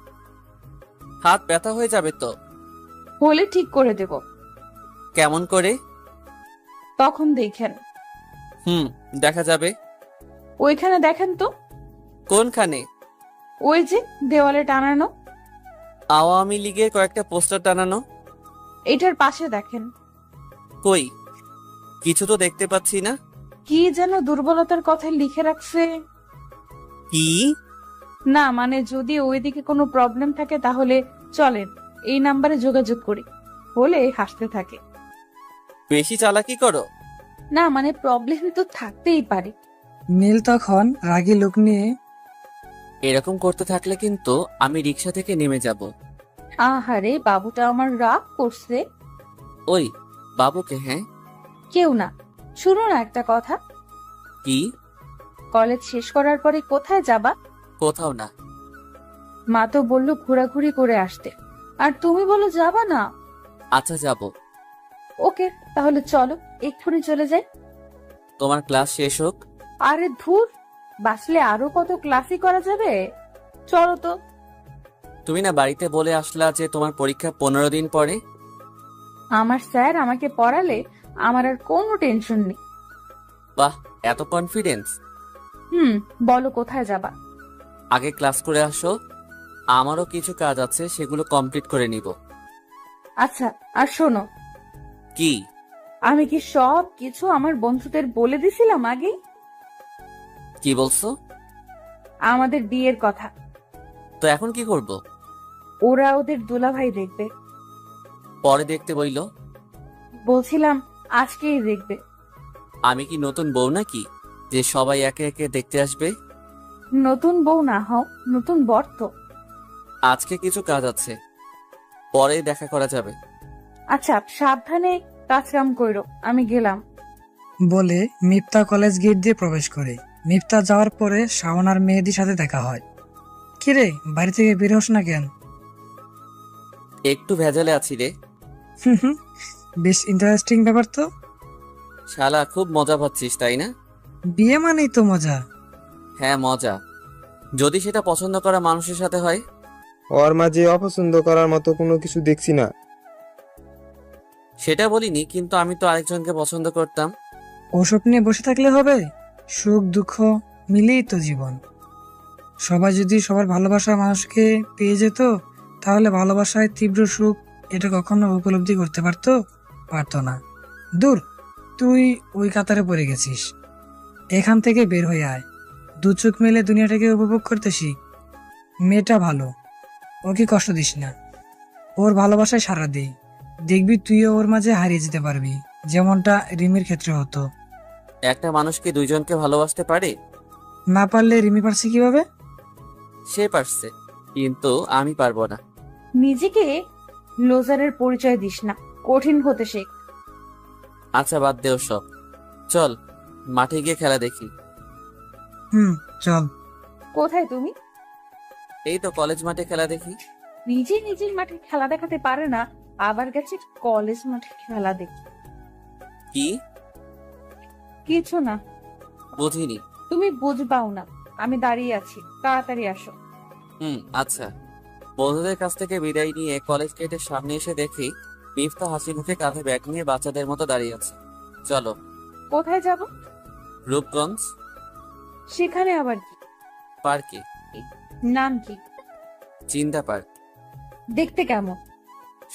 হাত ব্যথা হয়ে যাবে তো? হলে ঠিক করে দেব। কেমন করে? তখন দেখেন। দেখা যাবে। ওইখানে দেখেন তো। কোনখানে? ওই যে দেওয়ালে টানানো। আওয়ামী লীগের কয়েকটা পোস্টার টানানো। এটার পাশে দেখেন। কই? কিছু তো দেখতে পাচ্ছি না। কি যেন দুর্বলতার কথা লিখে রাখছে। কি? না মানে যদি ওইদিকে কোনো প্রবলেম থাকে তাহলে চলেন এই নাম্বারে যোগাযোগ করি, বলে হাসতে থাকে। বেশি চালাকি করো। না মানে প্রবলেম তো থাকতেই পারে। নীল তখন রাগী লোক নিয়ে, এরকম করতে থাকলে কিন্তু আমি রিক্সা থেকে নেমে যাব। আহারে, বাবুটা আমার রাগ করছে। ওই বাবুকে? হ্যাঁ। কেউ না, শুনো না একটা কথা। কি? কলেজ শেষ করার পরে কোথায় যাবা? কোথাও না। মা তো বললো ঘোরাঘুরি করে আসতে, আর তুমি বলো যাবা না। আচ্ছা যাব। ওকে তাহলে চলো এক্ষুনি চলে যাই। তোমার ক্লাস শেষ হোক। আরে ধুর, বাসলে আরো কত ক্লাসই করা যাবে। চলো তো। তুমি না বাড়িতে বলে আসলা যে তোমার পরীক্ষা 15 দিন পরে। আমার স্যার আমাকে পড়ালে আমার আর কোনো টেনশন নেই। বাহ, এত কনফিডেন্স। বলো কোথায় যাবা? আগে ক্লাস করে আসো, আমারও কিছু কাজ আছে, সেগুলো কমপ্লিট করে নিব। আচ্ছা, আর শোনো। কি? আমি কি সব কিছু আমার বন্ধুদের বলে দিছিলাম আগে? কি বলছো? আমাদের বিয়ের কথা। তো এখন কি করব? ওরা ওদের দুলাভাই দেখবে। পরে দেখতে বইলো? বলছিলাম আজকেই দেখবে। আমি কি নতুন বউ নাকি যে সবাই একে একে দেখতে আসবে? নতুন বউ না হও, নতুন বর তো। আজকে কিছু কাজ আছে, পরে দেখা করা যাবে। আচ্ছা, সাবধানে কাজ কাম কইরো, আমি গেলাম। বলে মিফতা কলেজ গেট দিয়ে প্রবেশ করে। মিফতা যাওয়ার পরে শাওন আর মেহেদির সাথে দেখা হয়। কিরে, বাড়ি থেকে বের হস না কেন? একটু ভেজালে আছি রে। বেশ ইন্টারেস্টিং ব্যাপার তো। শালা খুব মজা পাচ্ছিস তাই না? বিয়ে মানেই তো মজা। হ্যাঁ মজা, যদি সেটা পছন্দ করা মানুষের সাথে হয়। ওর মাঝে অপছন্দ করার মতো কোনো কিছু দেখছি না। সেটা বলিনি, কিন্তু আমি তো আরেকজনকে পছন্দ করতাম। ওসব নিয়ে বসে থাকলে হবে? সুখ দুঃখ মিলেই তো জীবন। সবাই যদি সবার ভালোবাসার মানুষকে পেয়ে যেত, তাহলে ভালোবাসায় তীব্র সুখ এটা কখনো উপলব্ধি করতে পারতো না। দূর, তুই ওই কাতারে পড়ে গেছিস। এখান থেকে বের হয়ে আয়, দু চোখ মেলে দুনিয়াটাকে উপভোগ করতে শিখ। মেয়েটা ভালো, ওকে কষ্ট দিস না, ওর ভালোবাসায় সাড়া দে। দেখবি তুইও ওর মাঝে হারিয়ে যেতে পারবি, যেমনটা রিমির ক্ষেত্রে হতো। একটা মানুষ কি দুইজনকে ভালোবাসতে পারে? না পারলে রিমি পারছে কিভাবে? সে পারছে, কিন্তু আমি পারবো না। নিজেকে লোজারের পরিচয় দিস না, কঠিন হতে শেখ। আচ্ছা বাদ দেও সব, চল মাঠে গিয়ে খেলা দেখি। চল। কোথায় তুমি? এই তো কলেজ মাঠে খেলা দেখি। নিজের মাঠে খেলা দেখাতে পারে না, আবার গেছে কলেজ মাঠে খেলা দেখি। কি? কিছু না, বুঝিনি। তুমি বুঝবাও না। আমি দাঁড়িয়ে আছি, তাড়াতাড়ি আসো। আচ্ছা। বন্ধুদের কাছ থেকে বিদায় নিয়ে কলেজ গেটের সামনে এসে দেখি মিফতা হাসি মুখে কাঁধে ব্যাগ নিয়ে বাচ্চাদের মতো দাঁড়িয়ে আছে। চলো। কোথায় যাব? রূপগঞ্জ সেখানে আবার কি? পার্কে। নাম কি? চিন্তা পার্ক। দেখতে কেমন?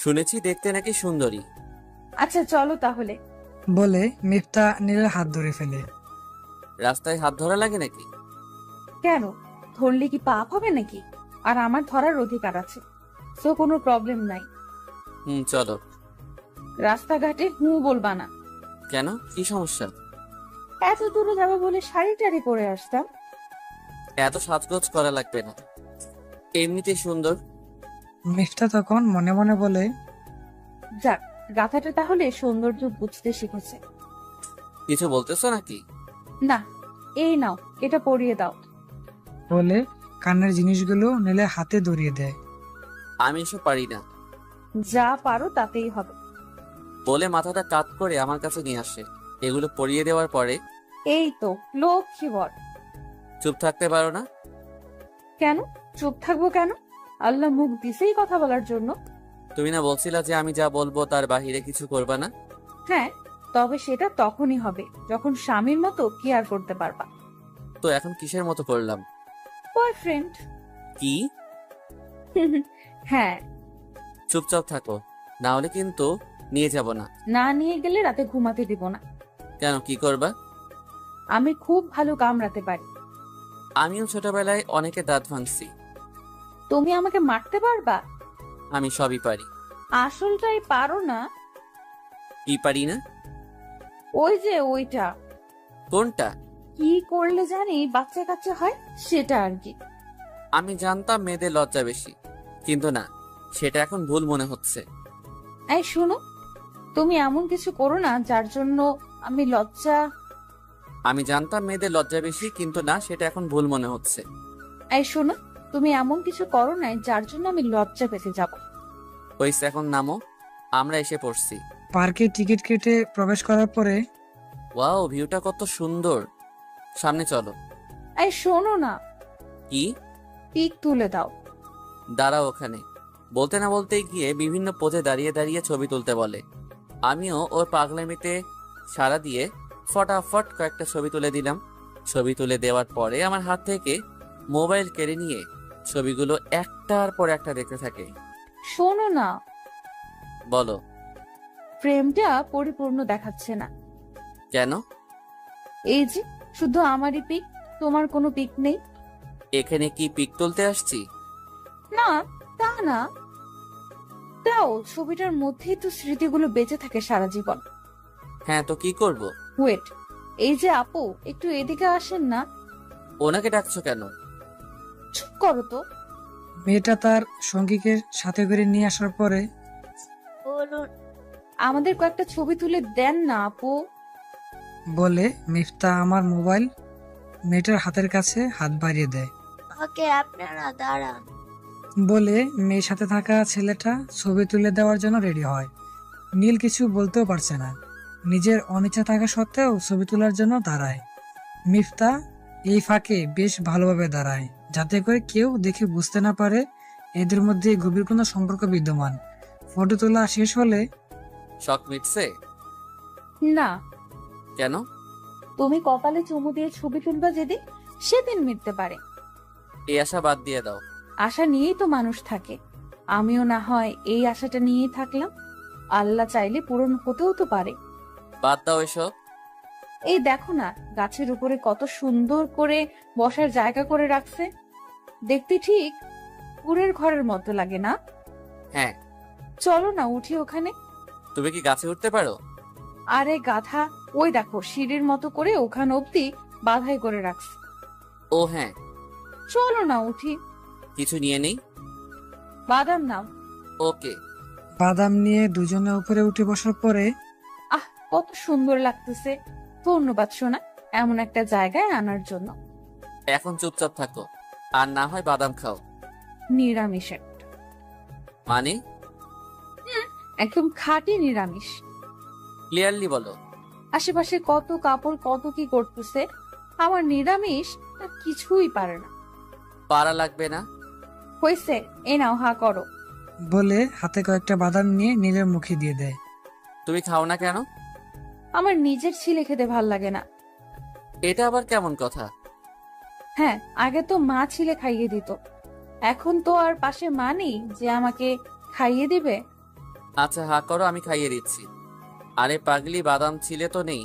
শুনেছি দেখতে নাকি সুন্দরী। আচ্ছা চলো তাহলে। বলে মিফতা নীলের হাত ধরে ফেলে। রাস্তায় হাত ধরা লাগে নাকি? কেন, ধরলে কি পাপ হবে নাকি? আর আমার ধরার অধিকার আছে, তো কোনো প্রবলেম নাই। চলো। রাস্তাঘাটে বলবা না। কেন, কি সমস্যা? এত দূরে যাবো বলে শাড়ি টাড়ি পরে আসতাম। এত সাজগোজ করা লাগবে না, এমনিতেই সুন্দর। মিফতা তখন মনে মনে বলে, যাক, গাথাটা তাহলে সৌন্দর্য বুঝতে শিখেছে। কিছু বলতেছো নাকি? না, এই নাও, এটা পরিয়ে দাও। বলে কানের জিনিসগুলো নীলের হাতে ধরিয়ে দেয়। আমি এসব পারি না। যা পারো তাতেই হবে। বলে মাথাটা কাত করে আমার কাছে নিয়ে আসে। এগুলো পরিয়ে দেওয়ার পরে, এই তো লক্ষ্মী বর। চুপ থাকতে পারো না? কেন চুপ থাকবো কেন? আল্লাহ মুখ দিছেই কথা বলার জন্য। তুমি না বলছিলা যে আমি যা বলবো তার বাহিরে কিছু করবা না? হ্যাঁ, তবে সেটা তখনই হবে যখন স্বামীর মতো কেয়ার করতে পারবা। তো এখন কিসের মতো করলাম? বয়ফ্রেন্ড। কি? হ্যাঁ। চুপচাপ থাকো, না হলে কিন্তু নিয়ে যাব না। না নিয়ে গেলে রাতে ঘুমাতে দিব না। কেন, কি করবা? আমি খুব ভালো কামড়াতে পারি। আমিও ছোটবেলায় অনেকে দাঁত ভাঙছি। তুমি আমাকে মারতে পারবা? আমি সবই পারি। আসলটাই পারো না। কি পারি না? ওই যে ওইটা। কোনটা? কি করলে জানি বাচ্চা কাচ্চা হয়, সেটা আর কি। আমি জানতাম মেয়েদের লজ্জা বেশি, কিন্তু না, সেটা এখন ভুল মনে হচ্ছে। এই শোনো, তুমি এমন কিছু করো না যার জন্য আমি লজ্জা। আমি জানতাম মেয়েদের লজ্জা বেশি, কিন্তু না, সেটা এখন ভুল মনে হচ্ছে। এই শোনো, তুমি এমন কিছু করো না যার জন্য আমি লজ্জা পেতে যাব। হইছে, এখন নামো, আমরা এসে পড়ছি। পার্কে টিকিট কেটে প্রবেশ করার পরে, ওয়াও, ভিউটা কত সুন্দর। সামনে চলো। এই শোনো না। কি? পিক তুলে দাও। দাঁড়াও ওখানে। বলতে না বলতেই গিয়ে বিভিন্ন পোজে দাঁড়িয়ে দাঁড়িয়ে ছবি তুলতে বলে। আমিও ওর পাগলামিতে সাড়া দিয়ে ফটাফট কয়েকটা ছবি তুলে দিলাম। ছবি তুলে দেওয়ার পরে আমার হাত থেকে মোবাইল কেড়ে নিয়ে ছবিগুলো একটার পর একটা দেখতে থাকে। শোনো না, বলো। ফ্রেমটা পরিপূর্ণ দেখাচ্ছে না। কেন? এই যে শুধু আমারই পিক, তোমার কোনো পিক নেই। এখানে কি পিক তুলতে আসছি? না, তা না। তাও ছবিটার মধ্যেই তো স্মৃতিগুলো বেঁচে থাকে সারা জীবন। হ্যাঁ, তো কি করব? ওয়েট, এই যে আপু, একটু এদিকে আসেন না। ওনাকে ডাকছো কেন? চুপ করো তো। মেয়েটা তার সঙ্গীকে সাথে করে নিয়ে আসার পরে, আমাদের কয়েকটা ছবি তুলে দেন না আপু। বলে মিফতা আমার মোবাইল মেয়েটার হাতের কাছে হাত বাড়িয়ে দেয়। ওকে, আপনারা দাঁড়ান। বলে মেয়ের সাথে থাকা ছেলেটা ছবি তুলে দেওয়ার জন্য রেডি হয়। নীল কিছু বলতেও পারছে না, নিজের অনিচ্ছা থাকা সত্ত্বেও ছবি তোলার জন্য দাঁড়ায়। মিফতা এই ফাঁকে বেশ ভালোভাবে দাঁড়ায়, যাতে করে কেউ দেখে বুঝতে না পারে এদের মধ্যে গভীর কোনো সম্পর্ক বিদ্যমান। ফটো তোলা শেষ হলে, শখ মিটছে? না, কেন? তুমি কপালে চুমু দিয়ে ছবি তুলবা যেদিন, সেদিন মিটতে পারে। এই আশা বাদ দিয়ে দাও। আশা নিয়েই তো মানুষ থাকে। আমিও না হয় এই আশাটা নিয়েই থাকলাম। আল্লাহ চাইলে পূরণ হতেও তো পারে। বাদ দাও এসব। এই দেখো না, গাছের উপরে কত সুন্দর করে বসার জায়গা করে রাখছে। দেখতে ঠিক পুরের ঘরের মতো লাগে না? হ্যাঁ। চলো না উঠি ওখানে। তুমি কি গাছে উঠতে পারো? আরে গাধা, ওই দেখো সিঁড়ির মতো করে ওখানে অব্দি বাধাই করে রাখছে। ও হ্যাঁ। চলো না উঠি। কিছু নিয়ে নেই? বাদাম নাও। ওকে। বাদাম নিয়ে দুজনে উপরে উঠে বসার পরে, আহ, কত সুন্দর লাগতেছে। ধন্যবাদ সোনা, এমন একটা জায়গায় আনার জন্য। এখন চুপচাপ থাকো, আর না হয় বাদাম খাও। নিরামিষ একটা। মানে? একদম খাঁটি নিরামিষ। ক্লিয়ারলি বলো। আশেপাশে কত কাপড় কত কি করতেছে, আমার নিরামিষ তা কিছুই পারে না। পারা লাগবে না। হয়েছে, এ নাও হা করো। বলে হাতে কয়েকটা বাদাম নিয়ে নীলের মুখে দিয়ে দেয়। তুমি খাও না কেন? আমার নিজের ছিলে খেতে ভাল লাগে না। এটা আবার কেমন কথা? হ্যাঁ, আগে তো মা ছিলে খাইয়ে দিত, এখন তো আর পাশে মা নেই যে আমাকে খাইয়ে দিবে। আচ্ছা হা করো, আমি খাইয়ে দিচ্ছি। আরে পাগলি, বাদাম ছিলে তো নেই,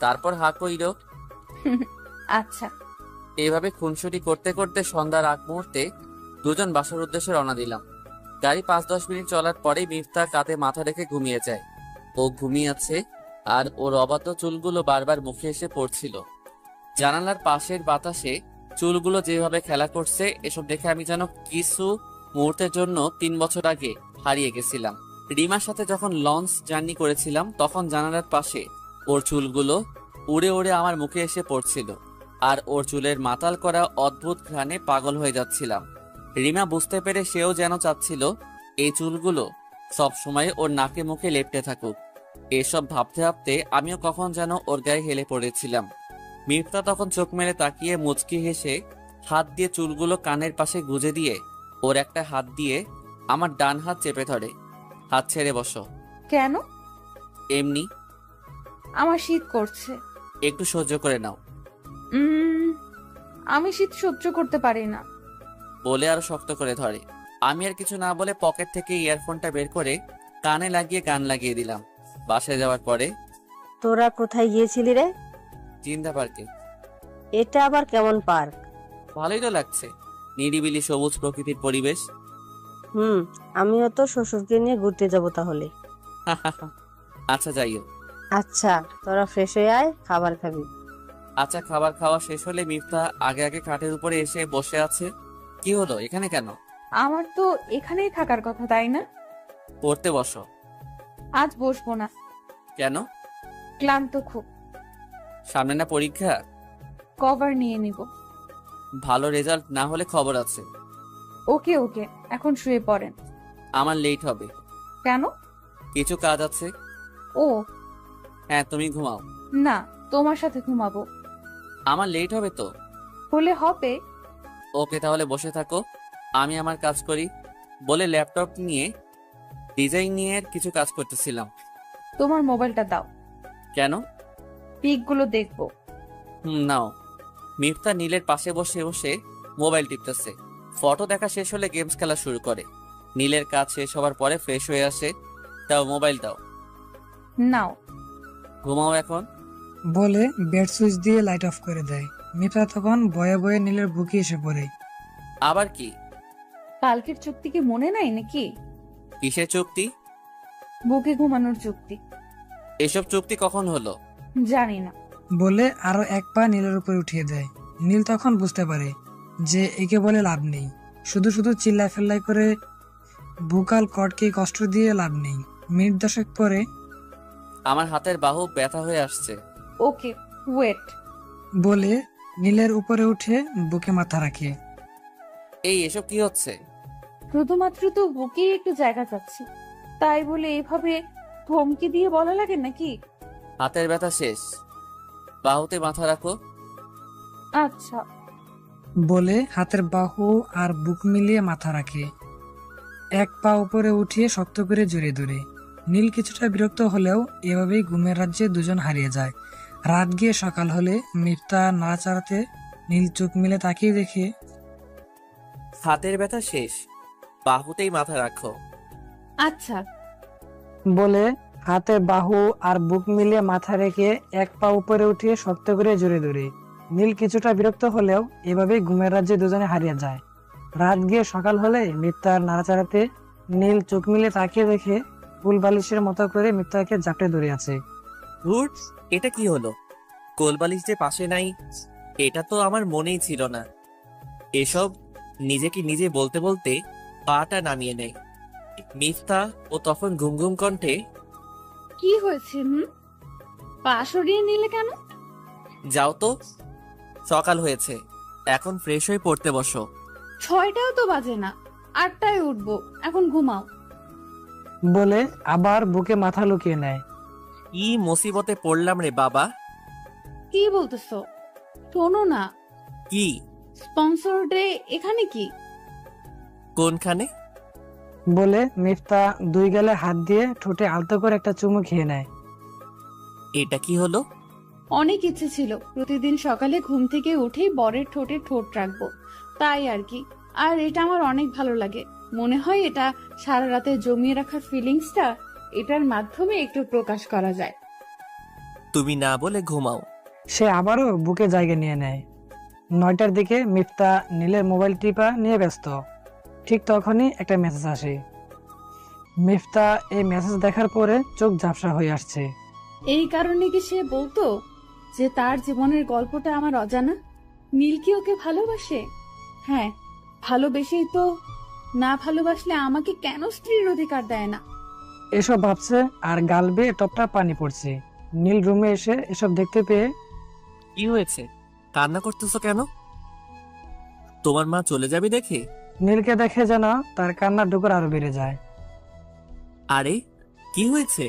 তারপর হা কইরো। আচ্ছা। এইভাবে খুনসুটি করতে করতে সন্ধ্যার আগ মুহূর্তে দুজন বাসার উদ্দেশ্যে রওনা দিলাম। গাড়ি 5-10 মিনিট চলার পরেই মিফতা কাঁধে মাথা রেখে ঘুমিয়ে যায়। ও ঘুমিয়ে আছে, আর ওর অবাধ্য চুলগুলো বারবার মুখে এসে পড়ছিল। জানালার পাশের বাতাসে চুলগুলো যেভাবে খেলা করছে, এসব দেখে আমি যেন কিছু মুহূর্তের জন্য 3 বছর আগে হারিয়ে গেছিলাম। রিমার সাথে যখন লঞ্চ জার্নি করেছিলাম, তখন জানালার পাশে ওর চুলগুলো উড়ে উড়ে আমার মুখে এসে পড়ছিল, আর ওর চুলের মাতাল করা অদ্ভুত ঘ্রাণে পাগল হয়ে যাচ্ছিলাম। রিমা বুঝতে পেরে সেও যেন চাচ্ছিল এই চুলগুলো সব সময় ওর নাকে মুখে লেপ্টে থাকুক। এসব ভাবতে ভাবতে আমিও কখন যেন ওর গায়ে হেলে পড়েছিলাম। মিফতা তখন চোখ মেলে তাকিয়ে মুচকি হেসে হাত দিয়ে চুলগুলো কানের পাশে গুজে দিয়ে ওর একটা হাত দিয়ে আমার ডান হাত চেপে ধরে। হাত ছেড়ে বসো। কেন? এমনি। আমার শীত করছে। একটু সহ্য করে নাও। আমি শীত সহ্য করতে পারি না। বলে আরো শক্ত করে ধরে। আমি আর কিছু না বলে পকেট থেকে ইয়ারফোনটা বের করে কানে লাগিয়ে গান লাগিয়ে দিলাম। বাসায় যাওয়ার পরে, তোরা কোথায় গিয়েছিলি রে? জিন্দা পার্কে। এটা আবার কেমন পার্ক? ভালোই তো লাগছে, নিরিবিলি সবুজ প্রকৃতির পরিবেশ। আমিও তো শ্বশুরকে নিয়ে ঘুরতে যাব তাহলে। আচ্ছা যাইও। আচ্ছা, তোরা ফ্রেশ হয়ে আয়, খাবার খাবি। আচ্ছা, খাবার খাওয়া শেষ হলে মিফতা আগে আগে খাটের উপরে এসে বসে আছে। কি হলো, এখানে কেন? আমার তো এখানেই থাকার কথা, তাই না? পড়তে বসো। আজ বসবো না। কেন? ক্লান্ত খুব। সামনে না পরীক্ষা? কভার নিয়ে নিব। ভালো রেজাল্ট না হলে খবর আছে। ওকে ওকে, এখন শুয়ে পড়েন। আমার লেট হবে। কেন? কিছু কাজ আছে। ও হ্যাঁ, তুমি ঘুমাও। না, তোমার সাথে ঘুমাবো। আমার লেট হবে তো। হলে হবে। ওকে, তাহলে বসে থাকো, আমি আমার কাজ করি। বলে ল্যাপটপ নিয়ে ডিজাইনিং কিছু কাজ করতেছিলাম। তোমার মোবাইলটা দাও। কেন? পিকগুলো দেখবো। নাও। মিফতা নীলের পাশে বসে বসে মোবাইল টিপতেছে। ফটো দেখা শেষ হলে গেমস খেলা শুরু করে। নীলের কাজ শেষ হওয়ার পরে ফ্রেশ হয়ে আসে। তাও মোবাইল দাও। নাও। ঘুমাও এখন। বলে বেড সুইচ দিয়ে লাইট অফ করে দেয়। মিফতা তখন বয়ে বয়ে নীলের বুকে এসে পড়ে। আবার কি? কালকের চুক্তি কি মনে নাই নাকি? কিসের চুক্তি? বুকে ঘুমানোর চুক্তি। এসব চুক্তি কখন হলো? জানি না। বলে আরো এক পা নীলের উপরে উঠিয়ে দেয়। নীল তখন বুঝতে পারে যে একে বলে লাভ নেই, শুধু শুধু চিল্লাই ফেল্লাই করে বুকাল কটকে কষ্ট দিয়ে লাভ নেই। মিনিট 10 পরে আমার হাতের বাহু ব্যথা হয়ে আসছে। ওকে, ওয়েট। বলে নীলের উপরে উঠে বুকে মাথা রাখে। এই এসব কি হচ্ছে? শুধুমাত্র তো বুকে একটু জায়গা চাচ্ছি, তাই বলে এভাবে ধমকি দিয়ে বলা লাগে নাকি? হাতের ব্যথা শেষ, বাহুতে মাথা রাখো। আচ্ছা। বলে হাতের বাহু আর বুক মিলিয়ে মাথা রাখে। এক পা উপরে উঠিয়ে শক্ত করে জড়িয়ে ধরে। নীল কিছুটা বিরক্ত হলেও এভাবেই ঘুমের রাজ্যে দুজন হারিয়ে যায়। রাত গিয়ে সকাল হলে মিফতা নাড়াচাড়াতে নীল চোখ মিলে তাকিয়ে দেখে হাতের ব্যথা শেষ, বাহুতেই মাথা রাখো। আচ্ছা। বলে হাতের বাহু আর বুক মিলিয়ে মাথা রেখে এক পা উপরে উঠিয়ে শক্ত করে জড়িয়ে ধরে। নীল কিছুটা বিরক্ত হলেও এভাবেই ঘুমের রাজ্যে দুজনে হারিয়ে যায়। রাত গিয়ে সকাল হলে মিফতার নাড়াচাড়াতে নীল চোখ মিলে তাকিয়ে দেখে ফুল বালিশের মতো করে মিফতাকে জাপটে ধরে আছে। ধুর, এটা কি হলো? কোলবালিশ যে পাশে নাই, এটা তো আমার মনেই ছিল না। এসব নিজেকে নিজে বলতে বলতে পাটা নামিয়ে নেয় মিফতা। ও তখন ঘুম ঘুম কণ্ঠে, কি হয়েছে? পা সরিয়ে নিলে কেন? যাও তো, সকাল হয়েছে, এখন ফ্রেশ হয়ে পড়তে বসো। 6টাও তো বাজে না, 8টায় উঠবো, এখন ঘুমাও। বলে আবার বুকে মাথা লুকিয়ে নেয়। কি মুসিবতে পড়লাম রে বাবা। কি বলতেছো? শোনো না, কি? স্পন্সর ডে এখানে কি? কোনখানে? বলে মিফতা 2 গালে হাত দিয়ে ঠোঁটে আলতো করে একটা চুমু খেয়ে নেয়। এটা কি হলো? অনেক ইচ্ছে ছিল প্রতিদিন সকালে ঘুম থেকে উঠেই বরের ঠোঁটে ঠোঁট রাখবো, তাই আর কি। আর এটা আমার অনেক ভালো লাগে। মনে হয় এটা সারা রাতে জমিয়ে রাখা ফিলিংসটা এটার মাধ্যমে একটু প্রকাশ করা যায়। তুমি না বলে ঘুমাও। সে আবারও বুকে জায়গা নিয়ে নেয়। 9টার দিকে মিফতা নীলের মোবাইল টিপা নিয়ে ব্যস্ত। ঠিক তখনই একটা মেসেজ আসে। মিফতা এই মেসেজ দেখার পরে চোখ ঝাপসা হয়ে আসছে। এই কারণে কি সে বলতো যে তার জীবনের গল্পটা আমার অজানা? নীল কি ওকে ভালোবাসে? হ্যাঁ, ভালোবেসেই তো। না ভালোবাসলে আমাকে কেন স্ত্রীর অধিকার দেয় না? এসব ভাবছে আর গাল বেয়ে টপটা পানি পড়ছে। নীল রুমে এসে এসব দেখতে পেয়ে কি হয়েছে? কান্না করতেছো কেন? তোমার মা চলে যাবে দেখে? নীলকে দেখে যেন তার কান্নার ডুকর আরো বেড়ে যায়। আরে কি হয়েছে?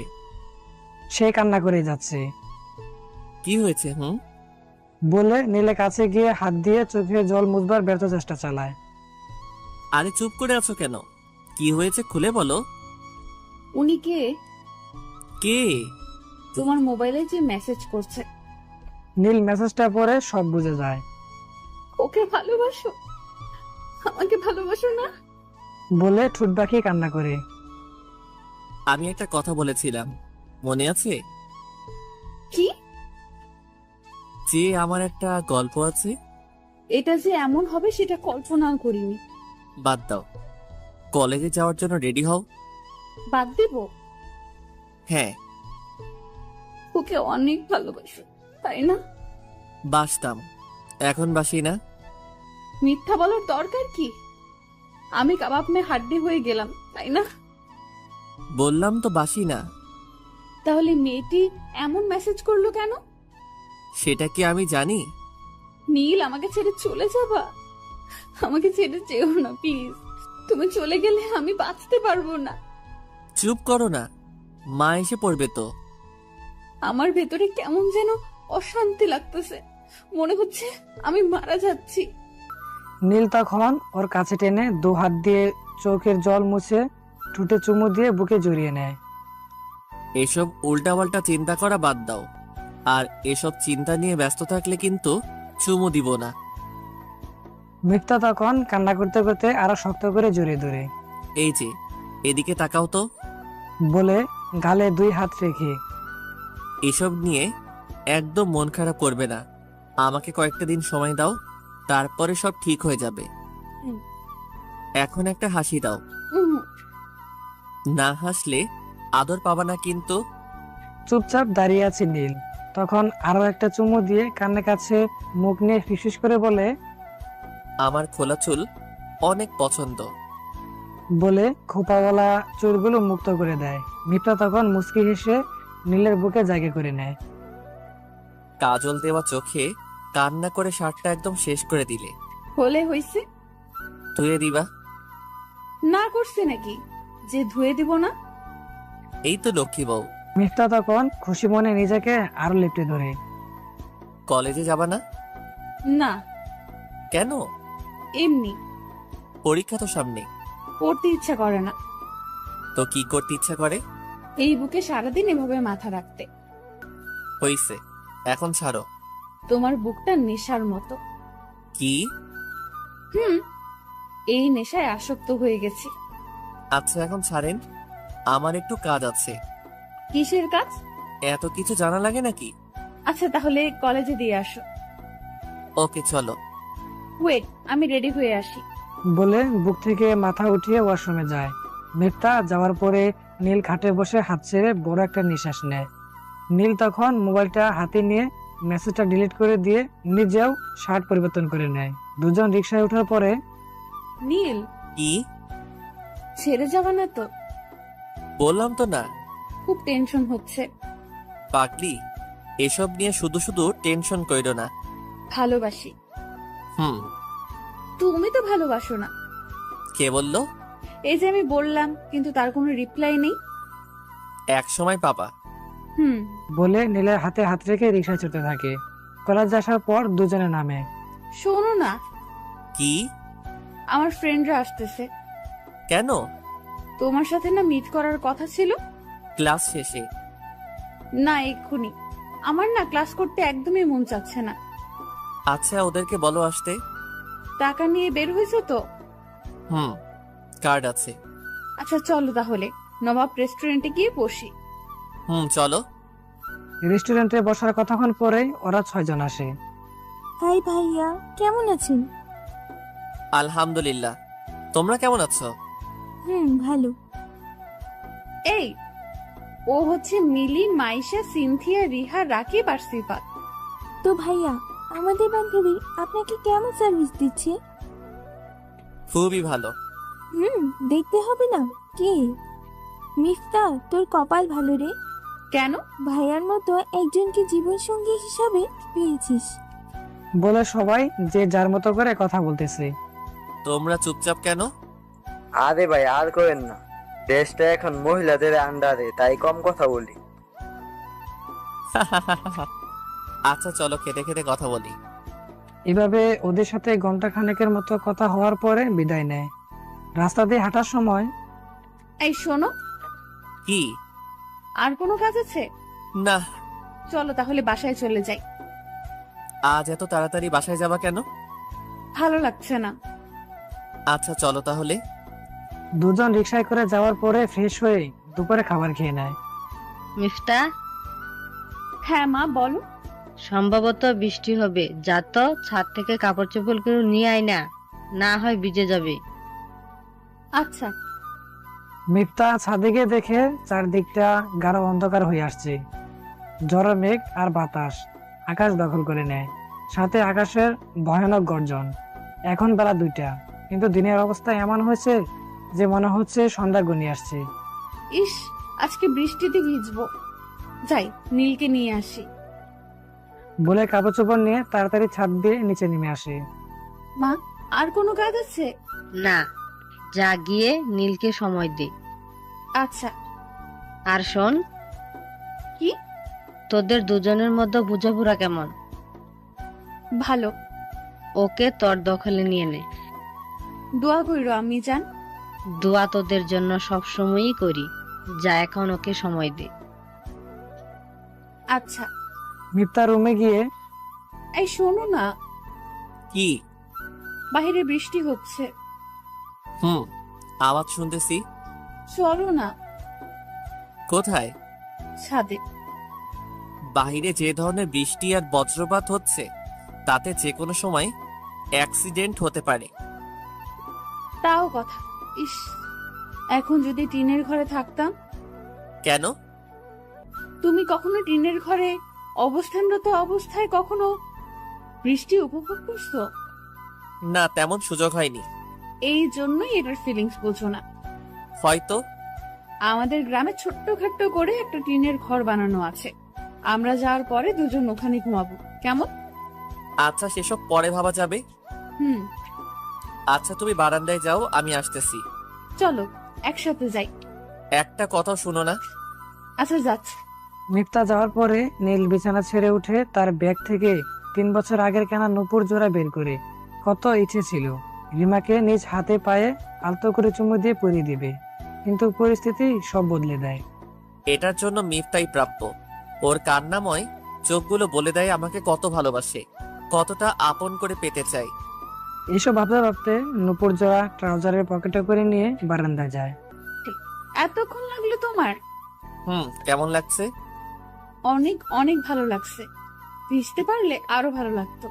সে কান্না করে যাচ্ছে। কি হয়েছে? বলে নীলের কাছে গিয়ে হাত দিয়ে চোখে জল মুছবার ব্যর্থ চেষ্টা চালায়। আরে চুপ করে আছো কেন? কি হয়েছে খুলে বলো। উনি কে? কে? তোমার মোবাইলে যে মেসেজ করছে। নীল মেসেজটা পড়ে সব বুঝে যায়। ওকে ভালোবাসো? আমাকে ভালোবাসো না? বলে ঠোঁট বাঁকিয়ে কান্না করে। আমি একটা কথা বলেছিলাম, মনে আছে? কি? যে আমার একটা গল্প আছে। এটা যে এমন হবে সেটা কল্পনাও করিনি। বাদ দাও, কলেজে যাওয়ার জন্য রেডি হও। বাদ দেব? হ্যাঁ। ওকে অনেক ভালোবাসো, তাই না? বাসতাম, এখন বাসি না। মিথ্যা বলার দরকার কি? আমি কাবাব মে হাড্ডি হয়ে গেলাম, তাই না? বললাম তো বাসি না। তাহলে মেয়েটি এমন মেসেজ করলো কেন? সেটা কি আমি জানি? নীল, আমাকে ছেড়ে চলে যাবা? আমাকে ছেড়ে যেও না প্লিজ। তুমি চলে গেলে আমি বাঁচতে পারবো না। চুপ করো না, মা এসে পড়বে তো। আমার ভেতরে কেমন যেন অশান্তি লাগতেছে, মনে হচ্ছে আমি মারা যাচ্ছি। নীল তখন ওর কাছে টেনে 2 হাত দিয়ে চোখের জল মুছে ঠোঁটে চুমু দিয়ে বুকে জড়িয়ে নেয়। এসব উল্টাপাল্টা চিন্তা করা বাদ দাও, আর এসব চিন্তা নিয়ে ব্যস্ত থাকলে কিন্তু চুমু দিব না। মিফতা তখন কান্না করতে করতে আরো শক্ত করে জড়িয়ে ধরে। এই যে, এদিকে তাকাও তো। বলে গালে 2 হাত রেখে। এসব নিয়ে একদম মন খারাপ করবে না। আমাকে কয়েকটা দিন সময় দাও, তারপরে সব ঠিক হয়ে যাবে। হুম। এখন একটা হাসি দাও। না হাসলে আদর পাবা না কিন্তু। চুপচাপ দাঁড়িয়ে আছে নীল। তখন আরো একটা চুমু দিয়ে কানের কাছে মুখ নিয়ে ফিসফিস করে বলে, আমার খোলা চুল অনেক পছন্দ। বলে খোপাওয়ালা চুলগুলো মুক্ত করে দেয়। মিফতা তখন মুচকি হেসে নীলের বুকে জায়গা করে নেয়। কাজল দেওয়া চোখে কান্না করে শার্টটা একদম শেষ করে দিলে। হলে হইছে? ধুয়ে দিবা? না করছে নাকি যে ধুয়ে দিব না? এই তো লক্ষ্মী বউ। মিফতা তখন খুশি মনে নিজেকে আরো লেপটে ধরে। কলেজে যাবা না? না। কেন? এমনি। পরীক্ষা তো সামনে। পড়তে ইচ্ছা করে না। তো কি করতে ইচ্ছা করে? এই বুকে সারাদিন এভাবে মাথা রাখতে। হইছে, এখন ছাড়ো। তোমার বুকটা নেশার মতো। কি? এই নেশায় আসক্ত হয়ে গেছি। আচ্ছা এখন ছাড়েন, আমার একটু কাজ আছে। কিসের কাজ? এত কিছু জানা লাগে নাকি? আচ্ছা তাহলে কলেজে দিয়ে আসো। ওকে চলো। ওয়েট, আমি রেডি হয়ে আসি। বলে বুক থেকে মাথা উঠিয়ে ওয়াশরুমে যায়। মিফতা যাওয়ার পরে নীল খাটে বসে হাত ছেড়ে বড় একটা নিঃশ্বাস নেয়। নীল তখন মোবাইলটা হাতে নিয়ে মেসেজটা ডিলিট করে দিয়ে নিজেও শার্ট পরিবর্তন করে নেয়। দুজন রিকশায় ওঠার পরে, নীল, কি? ছেড়ে যাবা না তো? বললাম তো না। খুব টেনশন হচ্ছে। পাগলি, এসব নিয়ে শুধু শুধু টেনশন কইরো না। ভালোবাসি। হুম। তুমি তো ভালোবাসো না। কে বললো? এই যে আমি বললাম, কিন্তু তার কোনো রিপ্লাই নেই। এক সময় পাবা। হুম। বলে নীলের হাতে হাত রেখে রিক্সায় চড়তে থাকে। কলেজে আসার পর দুজনে নামে। শোনো না, কি? আমার ফ্রেন্ডরা আসতেছে। কেন? তোমার সাথে না মিট করার কথা ছিল। ক্লাস শেষে? না, এক্ষুনি। আমার না ক্লাস করতে একদমই মন চাচ্ছে না। আচ্ছা, ওদেরকে বলো আসতে। টাকা নিয়ে বের হয়েছো তো? হুম, কার্ড আছে। আচ্ছা চলো তাহলে নবাব রেস্টুরেন্টে গিয়ে বসি। হুম, চলো। রেস্টুরেন্টে বসার কতক্ষণ পরে ওরা 6 জন আসে। হাই ভাইয়া, কেমন আছেন? আলহামদুলিল্লাহ। তোমরা কেমন আছো? ভালো। এই, ও হচ্ছে মিলি, মাইশা, সিনথিয়া, রিহা, রাকিব আর সিফাত। তো ভাইয়া, আমাদের বান্ধবী আপনাকে কেমন সার্ভিস দিচ্ছে? খুবই ভালো। দেখতে হবে না? কে? মিফতা, তোর কপাল ভালো রে। কেন? ভাইয়ার মতো একজনকে জীবন সঙ্গী হিসাবে পেয়েছিস। বলে সবাই যে যার মতো করে কথা বলতেছে। তোমরা চুপচাপ কেন? আরে ভাই, আর করেন না। দেশটা এখন মহিলাদের আন্ডারে, তাই কম কথা বলি। আচ্ছা চলো, খেতে খেতে কথা বলি। এভাবে ওদের সাথে ঘন্টা খানেকের মতো কথা হওয়ার পরে বিদায় নেয়। রাস্তা দিয়ে হাঁটার সময় এই শোনো, কি? আর কোনো কাজ আছে? না। চলো তাহলে বাসায় চলে যাই। আজ এত তাড়াতাড়ি বাসায় যাবা কেন? ভালো লাগছে না। আচ্ছা চলো তাহলে। দুজন রিক্সায় করে যাওয়ার পরে ফ্রেশ হয়ে দুপুরে খাবার খেয়ে নেয়। মিফতা, হ্যাঁ মা, বলো। সম্ভবত বৃষ্টি হবে, যা তো ছাদ থেকে কাপড় চোপড় করে নিয়ে আয় না, না হয় ভিজে যাবে। আচ্ছা। মিফতা ছাদে গিয়ে দেখে চারদিকটা গাঢ় অন্ধকার হয়ে আসছে। ঝড়ো মেঘ আর বাতাস আকাশ দখল করে নেয়, সাথে আকাশের ভয়ানক গর্জন। এখন বেলা 2টা, কিন্তু দিনের অবস্থা এমন হয়েছে যে মনে হচ্ছে সন্ধ্যা ঘনিয়ে আসছে। ইস, আজকে বৃষ্টিতে ভিজবো। যাই, নীলকে নিয়ে আসি। বলে কাপড় চোপড় নিয়ে তাড়াতাড়ি ছাদ দিয়ে নিচে নেমে আসে। মা, আর কোনো কাজ আছে? না, যা গিয়ে নীলকে সময় দে। আচ্ছা। আর শোন, কি? তোদের দুজনের মধ্যে বোঝাপড়া কেমন? ভালো। ওকে তোর দখলে নিয়ে নে। দোয়া কইরো আমি জান। দোয়া তোদের জন্য সব সময়ই করি। যা, এখন ওকে সময় দে। আচ্ছা। মিফতা রুমে গিয়ে এই শোনো না, কি? বাইরে বৃষ্টি হচ্ছে। হুম, আওয়াজ শুনতেছি। চলো না। কোথায়? ছাদে। বাহিরে যে ধরনের বৃষ্টি আর বজ্রপাত হচ্ছে, তাতে যে কোনো সময় অ্যাক্সিডেন্ট হতে পারে। তাও কথা। ইস, এখন যদি টিনের ঘরে থাকতাম। কেন? তুমি কখনো টিনের ঘরে অবস্থানরত অবস্থায় কখনো বৃষ্টি উপভোগ করছো? না, তেমন সুযোগ হয়নি। এই জন্যই এটার ফিলিংস বোঝো না। হয়তো। আমাদের গ্রামে ছোট্টখাট্ট করে একটা টিনের ঘর বানানো আছে। আমরা যাওয়ার পরে দুজন ওখানে ঘুমাবো, কেমন? আচ্ছা, সেসব পরে ভাবা যাবে। হুম। আচ্ছা, তুমি বারান্দায় যাও, আমি আসতেছি। চলো একসাথে যাই। একটা কথা শুনো না। আচ্ছা, যাচ্ছি। মিফতা যাওয়ার পরে নীল বিছানা ছেড়ে উঠে তার ব্যাগ থেকে 3 বছর আগের কেনা নূপুর জোড়া বের করে। কত ইচ্ছে ছিল রিমাকে নিজ হাতে পায়ে আলতো করে চুমু দিয়ে পরিয়ে দিবে, কিন্তু পরিস্থিতি সব বদলে দেয়। এটার জন্য মিফতাই প্রাপ্য। ওর কান্নাময় চোখগুলো বলে দেয় আমাকে কত ভালোবাসে, কতটা আপন করে পেতে চাই। এইসব ভাবতে ভাবতে নূপুর জোড়া ট্রাউজারের পকেটে করে নিয়ে বারান্দায় যায়। এতক্ষণ লাগলো তোমার? কেমন লাগছে? অনেক অনেক ভালো লাগছে। ভিজতে পারলে আরো ভালো লাগতো।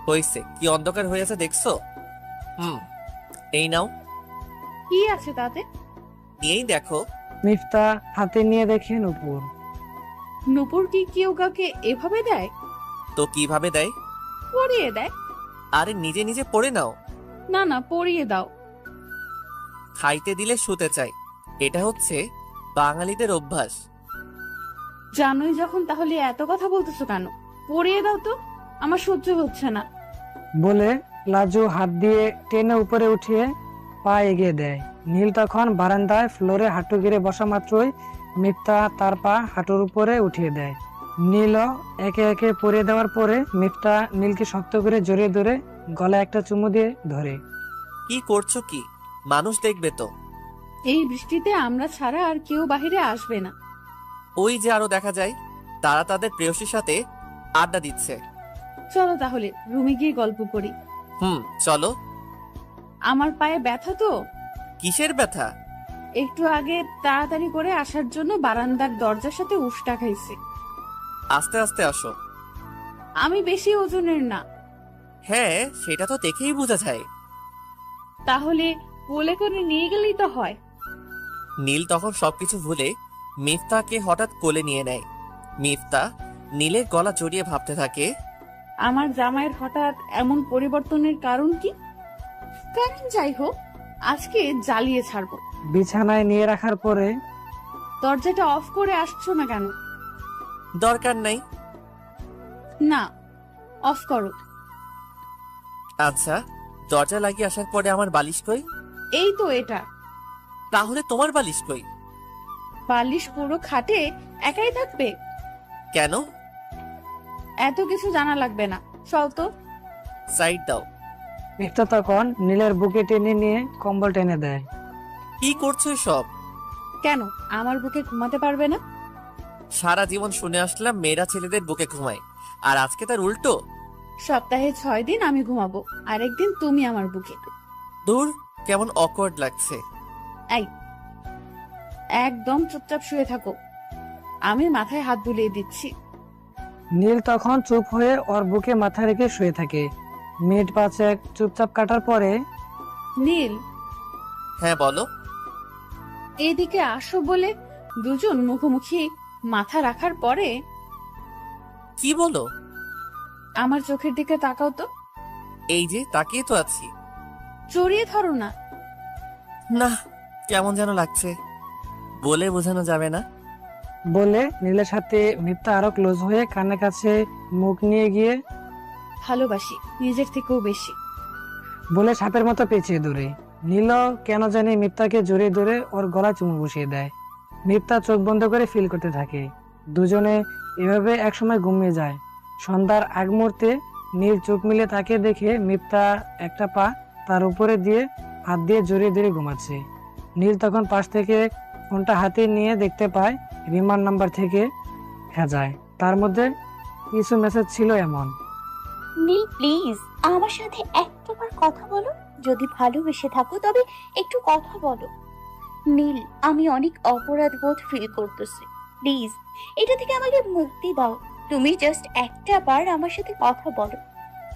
হইছে, কি অন্ধকার হয়েছে দেখছো? এই নাও। কি আছে তাতে? নিয়েই দেখো। মিফতা হাতে নিয়ে দেখে নূপুর। নূপুর কি কেউ কাকে এভাবে দেয়? তো কিভাবে দেয়? পরিয়ে দেয়। আরে নিজে নিজে পড়ে নাও। না না, পরিয়ে দাও। খাইতে দিলে শুতে চাই, এটা হচ্ছে বাঙালিদের অভ্যাস। জানোই যখন, তাহলে এত কথা বলতেছো কেন? পরিয়ে দাও তো, আমার সহ্য হচ্ছে না। বলে লাজু হাত দিয়ে টেনে উপরে উঠিয়ে পা এগিয়ে দেয়। নীল তখন বারান্দায় ফ্লোরে হাঁটু গেড়ে বসা মাত্রই মিফতা তার পা হাঁটুর উপরে উঠিয়ে দেয়। নীলও একে একে পরিয়ে দেওয়ার পরে মিফতা নীলকে শক্ত করে জড়িয়ে ধরে গলায় একটা চুমু দিয়ে ধরে। কি করছো কি? মানুষ দেখবে তো। এই বৃষ্টিতে আমরা ছাড়া আর কেউ বাহিরে আসবে না। ওই যে আরো দেখা যায়, তারা তাদের প্রেয়সীর সাথে আড্ডা দিচ্ছে। চলো তাহলে রুমে গিয়ে গল্প করি। চলো। আমার পায়ে ব্যথা তো। কিসের ব্যথা? একটু আগে তাড়াতাড়ি করে আসার জন্য বারান্দার দরজার সাথে উষ্টা খাইছি। আস্তে আস্তে আসো। আমি বেশি ওজনের না। হ্যাঁ, সেটা তো দেখেই বোঝা যায়। তাহলে কোলে করে নিয়ে গেলেই তো হয়। নীল তখন সবকিছু ভুলে মিফতাকে হঠাৎ কোলে নিয়ে নেয়। মিফতা নীলের গলা জড়িয়ে ভাবতে থাকে, আমার জামাইয়ের হঠাৎ এমন পরিবর্তনের কারণ কি? কারণ যাই হোক, আজকে জ্বালিয়ে ছাড়বো। বিছানায় নিয়ে রাখার পরে দরজাটা অফ করে আসছো না কেন? দরকার নাই। না, অফ করো। আচ্ছা, দরজা লাগিয়ে আসার পরে আমার বালিশ কই? এই তো এটা। তাহলে তোমার বালিশ কই? বালিশ পুরো খাটে একাই থাকবে। কেন? এত কিছু জানা লাগবে না, চল তো। সাইড দাও। মিফতা তখন নীলের বুকে টেনে নিয়ে কম্বল টেনে দেয়। কি করছো সব? কেন আমার বুকে ঘুমাতে পারবে না? সারা জীবন শুনে আসলাম মেয়েরা ছেলেদের বুকে ঘুমায়, আর আজকে তার উল্টো। সপ্তাহে 6 দিন আমি ঘুমাবো, আরেকদিন তুমি আমার বুকে। দূর, কেমন অকওয়ার্ড লাগছে। এই, একদম চুপচাপ শুয়ে থাকো, আমি মাথায় হাত বুলিয়ে দিচ্ছি। নীল তখন চুপ হয়ে ওর বুকে মাথা রেখে শুয়ে থাকে। মিনিট 5 চুপচাপ কাটার পরে নীল, হ্যাঁ বলো। এইদিকে আসো বলে দুজন মুখোমুখি মাথা রাখার পরে কি বলো? আমার চোখের দিকে তাকাও তো। এই যে তাকিয়ে তো আছি। জড়িয়ে ধরো না। না, কেমন যেন লাগছে, বলে বোঝানো যাবে না। বলে নীলের সাথে মিফতা আরো ক্লোজ হয়ে কানের কাছে মুখ নিয়ে গিয়ে ভালোবাসি নিজের থেকেও বেশি বলে সাপের মতো পেঁচিয়ে ধরে। নীল কেন জানি মিফতাকে জড়িয়ে ধরে ওর গলায় চুমু বসিয়ে দেয়। মিফতা চোখ বন্ধ করে ফিল করতে থাকে। দুজনে এভাবে একসময় ঘুমিয়ে যায়। সন্ধ্যার আগ মুহূর্তে নীল চোখ মিলে তাকে দেখে মিফতা একটা পা তার উপরে দিয়ে হাত দিয়ে জড়িয়ে ধরে ঘুমাচ্ছে। নীল তখন পাশ থেকে ফোনটা হাতে নিয়ে দেখতে পায় রিমার নাম্বার থেকে যায়। তার মধ্যে কিছু মেসেজ ছিল এমন। নীল প্লিজ আমার সাথে একটাবার কথা বলো, যদি ভালোবেসে থাকো তবে একটু কথা বলো। নীল, আমি অনেক অপরাধ বোধ ফিল করতেছি, প্লিজ এটা থেকে আমাকে মুক্তি দাও। তুমি জাস্ট একটা বার আমার সাথে কথা বলো।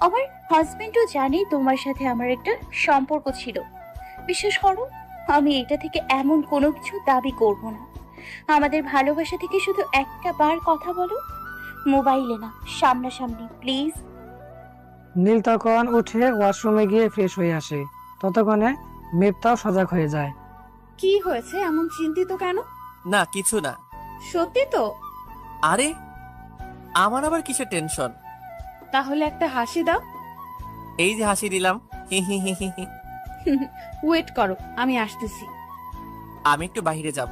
আমার হাজবেন্ডও জানে তোমার সাথে আমার একটা সম্পর্ক ছিল। বিশ্বাস করো, আমি এটা থেকে এমন কোনো কিছু দাবি করব না। আমাদের ভালোবাসা থেকে শুধু একটা বার কথা বলো, মোবাইলে না, সামনাসামনি প্লিজ। নীল তখন উঠে ওয়াশরুমে গিয়ে ফ্রেশ হয়ে আসে। ততক্ষণে মিফতাও সজাগ হয়ে যায়। কি হয়েছে, এমন চিন্তিত কেন? না, কিছু না। সত্যি তো? আরে, আমার আবার কিসের টেনশন? তাহলে একটা হাসি দাও। এই যে হাসি দিলাম, হি হি হি হি হি। ওয়েট করো, আমি আসতেছি। আমি একটু বাইরে যাব।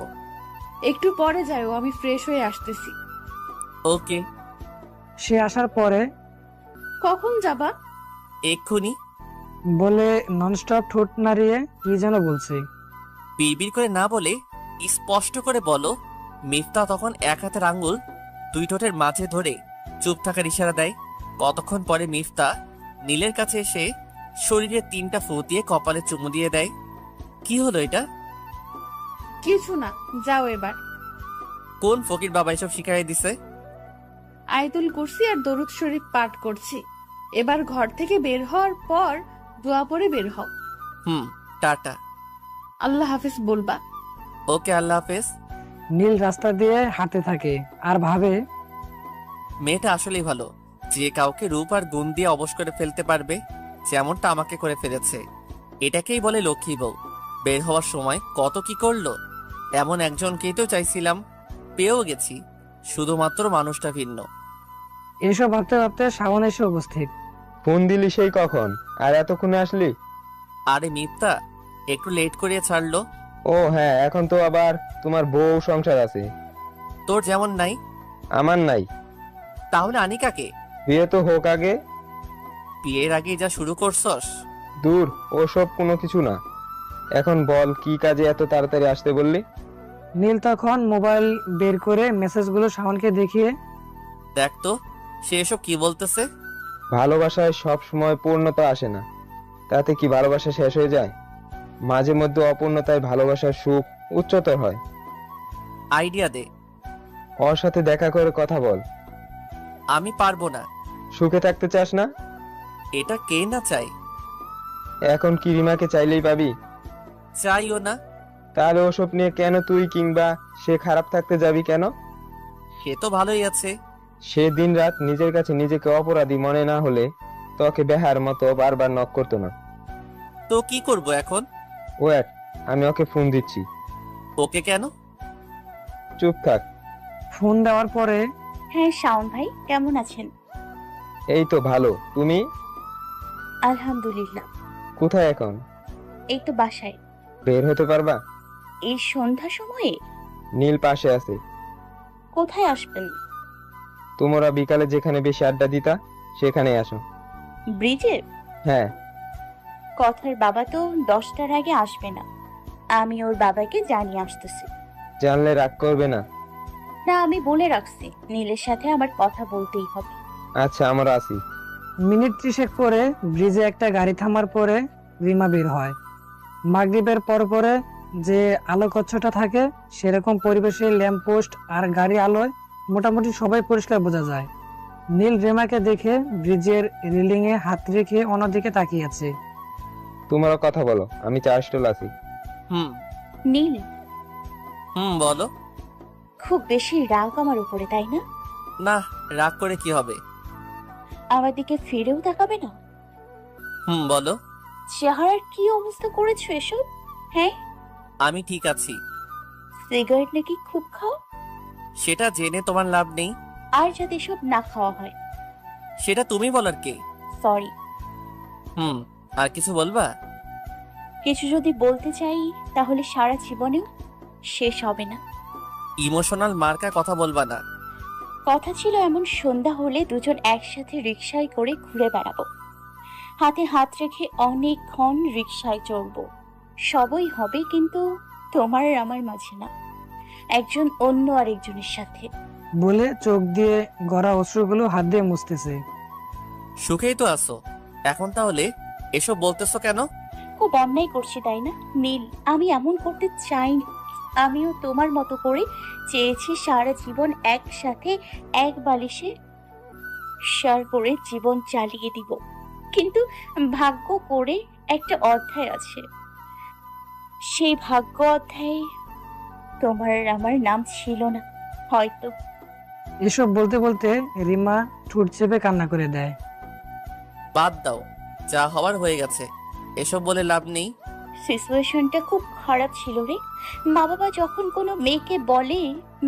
একটু পরে যাও, আমি ফ্রেশ হয়ে আসতেছি। ওকে। সে আসার পরে কখন যাবা? এক্ষুনি। বলে ননস্টপ ঠোঁট নাড়িয়ে কি যেন বলছে। বিড়বিড় করে না বলে স্পষ্ট করে বলো। মিফতা তখন এক হাতের আঙ্গুল দুই ঠোঁটের মাঝে ধরে চুপ থাকার ইশারা দেয়। কতক্ষণ পরে মিফতা নীলের কাছে এসে শরীরে 3টা ফু দিয়ে কপালে চুমু দিয়ে দেয়। কি হলো এটা? কিছু না, যাও এবার। কোন ফকির বাবা এসব শিখাই দিছে? আয়াতুল কুরসি আর দরুদ শরীফ পাঠ করছি। এবার ঘর থেকে বের হওয়ার পর দোয়া পড়ে বের হও। টাটা। আল্লাহ হাফেজ বলবা। ওকে, আল্লাহ হাফেজ। নীল রাস্তা দিয়ে হাঁটতে থাকে আর ভাবে, মেয়েটা আসলেই ভালো, যে কাউকে রূপ আর গুণ দিয়ে অবশ করে ফেলতে পারবে, যেমনটা আমাকে করে ফেলেছে। এটাকেই বলে লক্ষ্মী বউ। বের হওয়ার সময় কত কি করলো। এমন একজনকেই তো চাইছিলাম, পেয়েও গেছি, শুধুমাত্র মানুষটা ভিন্ন। এসব ভাবতে ভাবতে শাওন এসে উপস্থিত। ফোন দিলি সেই কখন, আর এতক্ষণে আসলি? আরে মিথ্যা, একটু লেট করিয়ে ছাড়লো। ও হ্যাঁ, এখন তো আবার তোমার বউ সংসার আছে। তোর যেমন নাই। আমার নাই। তাহলে আনিকাকে? বিয়ে তো হোক আগে। বিয়ের আগে যা শুরু করছস। দূর, ওসব কোনো কিছু না। এখন বল, কি কাজে এত তাড়াতাড়ি আসতে বললি? নীল তখন মোবাইল বের করে মেসেজগুলো শাওনকে দেখিয়ে, দেখ তো সে এসব কি বলতেছে। ভালোবাসায় সব সময় পূর্ণতা আসে না, তাতে কি ভালোবাসা শেষ হয়ে যায়? মাঝে মধ্যে অপূর্ণতায় ভালোবাসার সুখ উচ্চতর হয়। আইডিয়া দে। ওর সাথে দেখা করে কথা বল। আমি পারবো না। সুখে থাকতে চাস না? এটা কে না চাই? এখন কি রিমাকে চাইলেই পাবি? চাইও না। তাহলে ওসব নিয়ে কেন তুই কিংবা সে খারাপ থাকতে যাবি কেন? সে তো ভালোই আছে। সে দিন রাত নিজের কাছে নিজেকে অপরাধী মনে না হলে তোকে বেহার মতো বারবার নক করতো না। তো কি করব এখন? ওয়েট, আমি ওকে ফোন দিচ্ছি। ওকে কেন? চুপ থাক। ফোন দেওয়ার পরে, হ্যাঁ শাওন ভাই, কেমন আছেন? এই তো ভালো, তুমি? আলহামদুলিল্লাহ। কোথায় এখন? এই তো বাসায়। বের হতে পারবা? এই সন্ধ্যা সময়ে? নীল পাশে আছে। কোথায় আসবেন? তোমরা বিকালে যেখানে বেশি আড্ডা দিতা সেখানে আসো। ব্রিজে? হ্যাঁ। কথার বাবা তো 10টার আগে আসবে না। আমি ওর বাবাকে জানিয়ে আসতেছি। জানলে রাগ করবে না? না, আমি বলে রাখছি নীলের সাথে আমার কথা বলতেই হবে। আচ্ছা, আমরা আসি। মিনিট 30 পরে ব্রিজে একটা গাড়ি থামার পরে রিমা বের হয়। মাগরিবের পরে যে আলোকচ্ছটা থাকে সেরকম পরিবেশে ল্যাম্পপোস্ট আর গাড়ি আলোয় মোটামুটি সবাই পরিষ্কার বোঝা যায়। নীল রিমাকে দেখে ব্রিজের রেলিং এ হাত রেখে অন্যদিকে তাকিয়ে আছে। তোমরা কথা বলো, আমি চা স্টল আছি। নীল, বলো। খুব বেশি রাগ আমার উপরে, তাই না? না, রাগ করে কি হবে? আমার দিকে ফিরেও তাকাবে না? বলো। চেহারার কি অবস্থা করেছো এসব? হ্যাঁ, আমি ঠিক আছি। সিগারেট নাকি খুব খাও? সেটা জেনে তোমার লাভ নেই। আর যদি সব না খাওয়া হয়? সেটা তুমি বলার কে? সরি। আর কিছু বলবা? কিছু যদি বলতে চাই তাহলে সারা জীবনেও শেষ হবে না। ইমোশনাল মার্কা কথা বলবা না। কথা ছিল এমন সন্ধ্যা হলে দুজন একসাথে রিকশায় করে ঘুরে বেড়াবো, হাতে হাত রেখে অনেকক্ষণ রিকশায় চড়বো। সবই হবে, কিন্তু তোমার আর আমার মাঝে না, একজন অন্য আরেকজনের সাথে। বলে চোখ দিয়ে গড়া অশ্রুগুলো হাত দিয়ে মুছতেছে। সুখেই তো আছো এখন, তাহলে এসব বলতেছো কেন? খুব অন্যায় করছি তাই না নীল? আমি এমন করতে চাইনি। আমিও তোমার মতো করে চেয়েছি সারা জীবন একসাথে এক বালিশে সার করে জীবন চালিয়ে দিব, কিন্তু ভাগ্য করে একটা অধ্যায় আছে। সেই ভাগ্য অধ্যায়ে তোমার আর আমার নাম ছিল না হয়তো। এসব বলতে বলতে রিমা ঠোঁট চেপে কান্না করে দেয়। বাদ দাও, যা হওয়ার হয়ে গেছে, এসব বলে লাভ নেই। সিচুয়েশনটা খুব খারাপ ছিল রে। মা বাবা যখন কোনো মেয়েকে বলে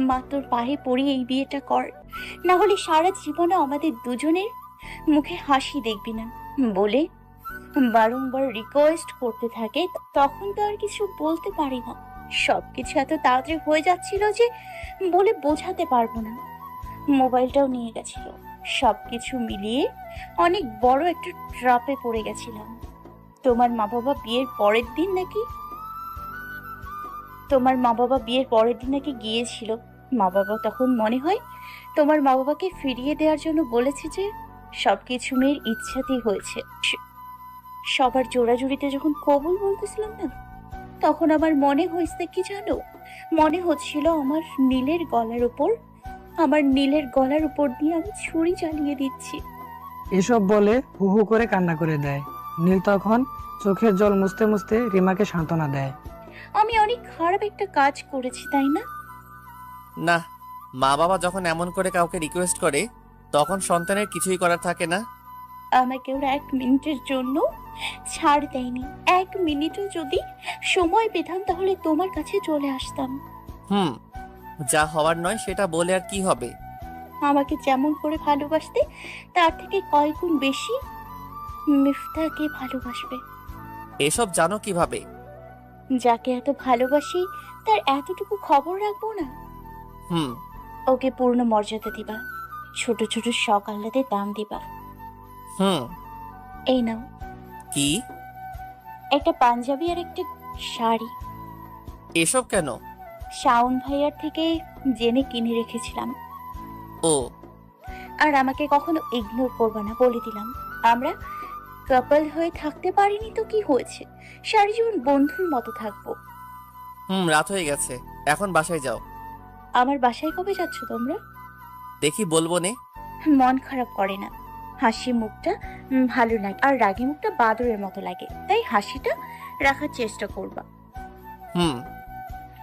মা তোর পায়ে পড়ি এই বিয়েটা কর, না হলে সারা জীবনে আমাদের দুজনের মুখে হাসি দেখবি না বলে বারংবার রিকোয়েস্ট করতে থাকে, তখন তো আর কিছু বলতে পারি না। সবকিছু এত তাড়াতাড়ি হয়ে যাচ্ছিল যে বলে বোঝাতে পারবো না। মোবাইলটাও নিয়ে গেছিল। সবকিছু মিলিয়ে অনেক বড় একটা ট্রাপে পড়ে গেছিলাম। তোমার মা বাবা বিয়ের পরের দিন নাকি গিয়েছিল। মা বাবা তখন মনে হয় তোমার মা বাবাকে ফিরিয়ে দেওয়ার জন্য বলেছে যে সবকিছু মেয়ের ইচ্ছাতেই হয়েছে। সবার জোড়াজুড়িতে যখন কবুল বলতেছিলাম না, তখন আমার মনে হয়েছে কি জানো? মনে হচ্ছিল আমার নীলের গলার উপর দিয়ে আমি ছুরি চালিয়ে দিচ্ছি। এসব বলে হু হু করে কান্না করে দেয়। নীল তখন চোখের জল মুছতে মুছতে রিমাকে সান্ত্বনা দেয়। আমি অনেক খারাপ একটা কাজ করেছি তাই না? না, মা বাবা যখন এমন করে কাউকে রিকোয়েস্ট করে তখন সন্তানের কিছুই করার থাকে না। আমাকে ওরা 1 মিনিটের জন্য ছাড় দেয়নি। 1 মিনিটও যদি সময় পেতাম তাহলে তোমার কাছে চলে আসতাম। যা হওয়ার নয় সেটা বলে আর কি হবে? আমাকে যেমন করে ভালোবাসতে তার থেকে কয়েক গুণ বেশি মিফতাকে ভালোবাসবে। এসব জানো কিভাবে? যাকে এত ভালোবাসি তার এতটুকু খবর রাখবো না? হুম। ওকে পূর্ণ মর্যাদা দিবা, ছোট ছোট শখ আহ্লাদের দাম দিবা। হুম। এই নাও, কি? একটা পাঞ্জাবি আর একটা শাড়ি। এসব কেন? শাওন ভাইয়ার থেকে জেনে কিনে রেখেছিলাম। ও। আর আমাকে কখনো ইগনোর করবা না বলে দিলাম। আমরা কাপল হয়ে থাকতে পারিনি তো কি হয়েছে, সারা জীবন বন্ধুর মতো থাকবো। রাত হয়ে গেছে, এখন বাসায় যাও। আমার বাসায় কবে যাচ্ছ তোমরা? দেখি বলবো নে। মন খারাপ করে না, হাসি মুখটা ভালো লাগে, আর রাগী মুখটা বাদরের মতো লাগে, তাই হাসিটা রাখার চেষ্টা করবা। হুম।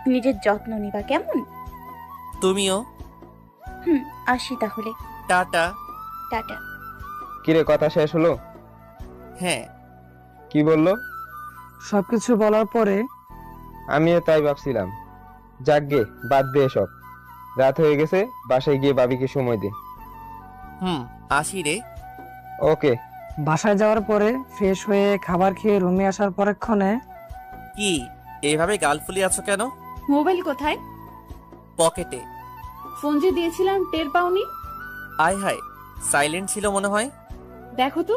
নিজের যত্ন নিবা, কেমন? তুমিও। আসি তাহলে। টাটা। টাটা। কিরে, কথা শেষ হলো? হ্যাঁ। কি বললো? সবকিছু বলার পরে আমিও তাই ভাবছিলাম। যাকগে, বাদ দে এসব। রাত হয়ে গেছে, বাসায় গিয়ে ভাবিকে সময় দে। আসি রে। ওকে। বাসায় যাওয়ার পরে ফ্রেশ হয়ে খাবার খেয়ে রুমে আসার পরক্ষণে কি এইভাবে গাল ফুলি আছো কেন? মোবাইল কোথায়? পকেটে। ফোন যে দিয়েছিলাম টের পাওনি? আয় হায়, সাইলেন্ট ছিল মনে হয়। দেখো তো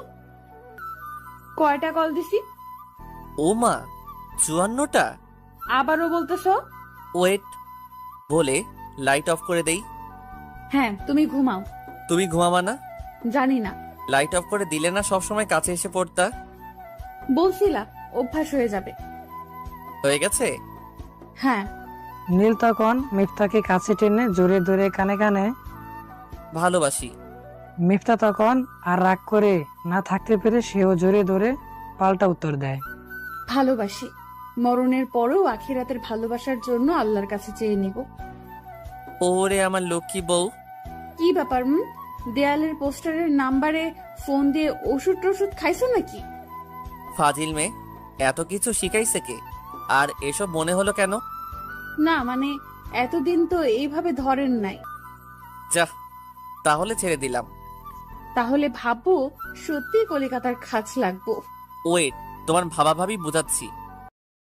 কয়টা কল দিছি। ও মা, 54টা। আবারও বলতেছো? ওয়েট। বলে লাইট অফ করে দেই। হ্যাঁ, তুমি ঘুমাও। তুমি ঘুমাবা না? জানি না, লাইট অফ করে দিলে না সবসময় কাছে এসে পড়তা। বলছিলা অভ্যাস হয়ে যাবে। হয়ে গেছে। হ্যাঁ। নীল তখন মিফতাকে কাছে টেনে জোরে ধরে কানে কানে ভালোবাসি। মিফতা তখন আর রাগ করে না থাকতে পেরে সেও জোরে ধরে পাল্টা উত্তর দেয়, ভালোবাসি। মরণের পরেও আখিরাতের ভালোবাসার জন্য আল্লাহর কাছে চেয়ে নিব। ওরে আমার লক্ষ্মী বউ। কি ব্যাপার? দেয়ালের পোস্টারের নাম্বারে ফোন দিয়ে ওষুধ টষুধ খাইছো নাকি? ফাজিল মেয়ে, এত কিছু শিখাইছে কে? আর এসব মনে হলো কেন? না মানে এতদিন তো এইভাবে ধরেন নাই। যা, তাহলে ছেড়ে দিলাম। তাহলে ভাববো সত্যি কলিকাতার খাজ লাগবো। ওয়েট, তোমার ভাবা ভাবি বুঝাচ্ছি।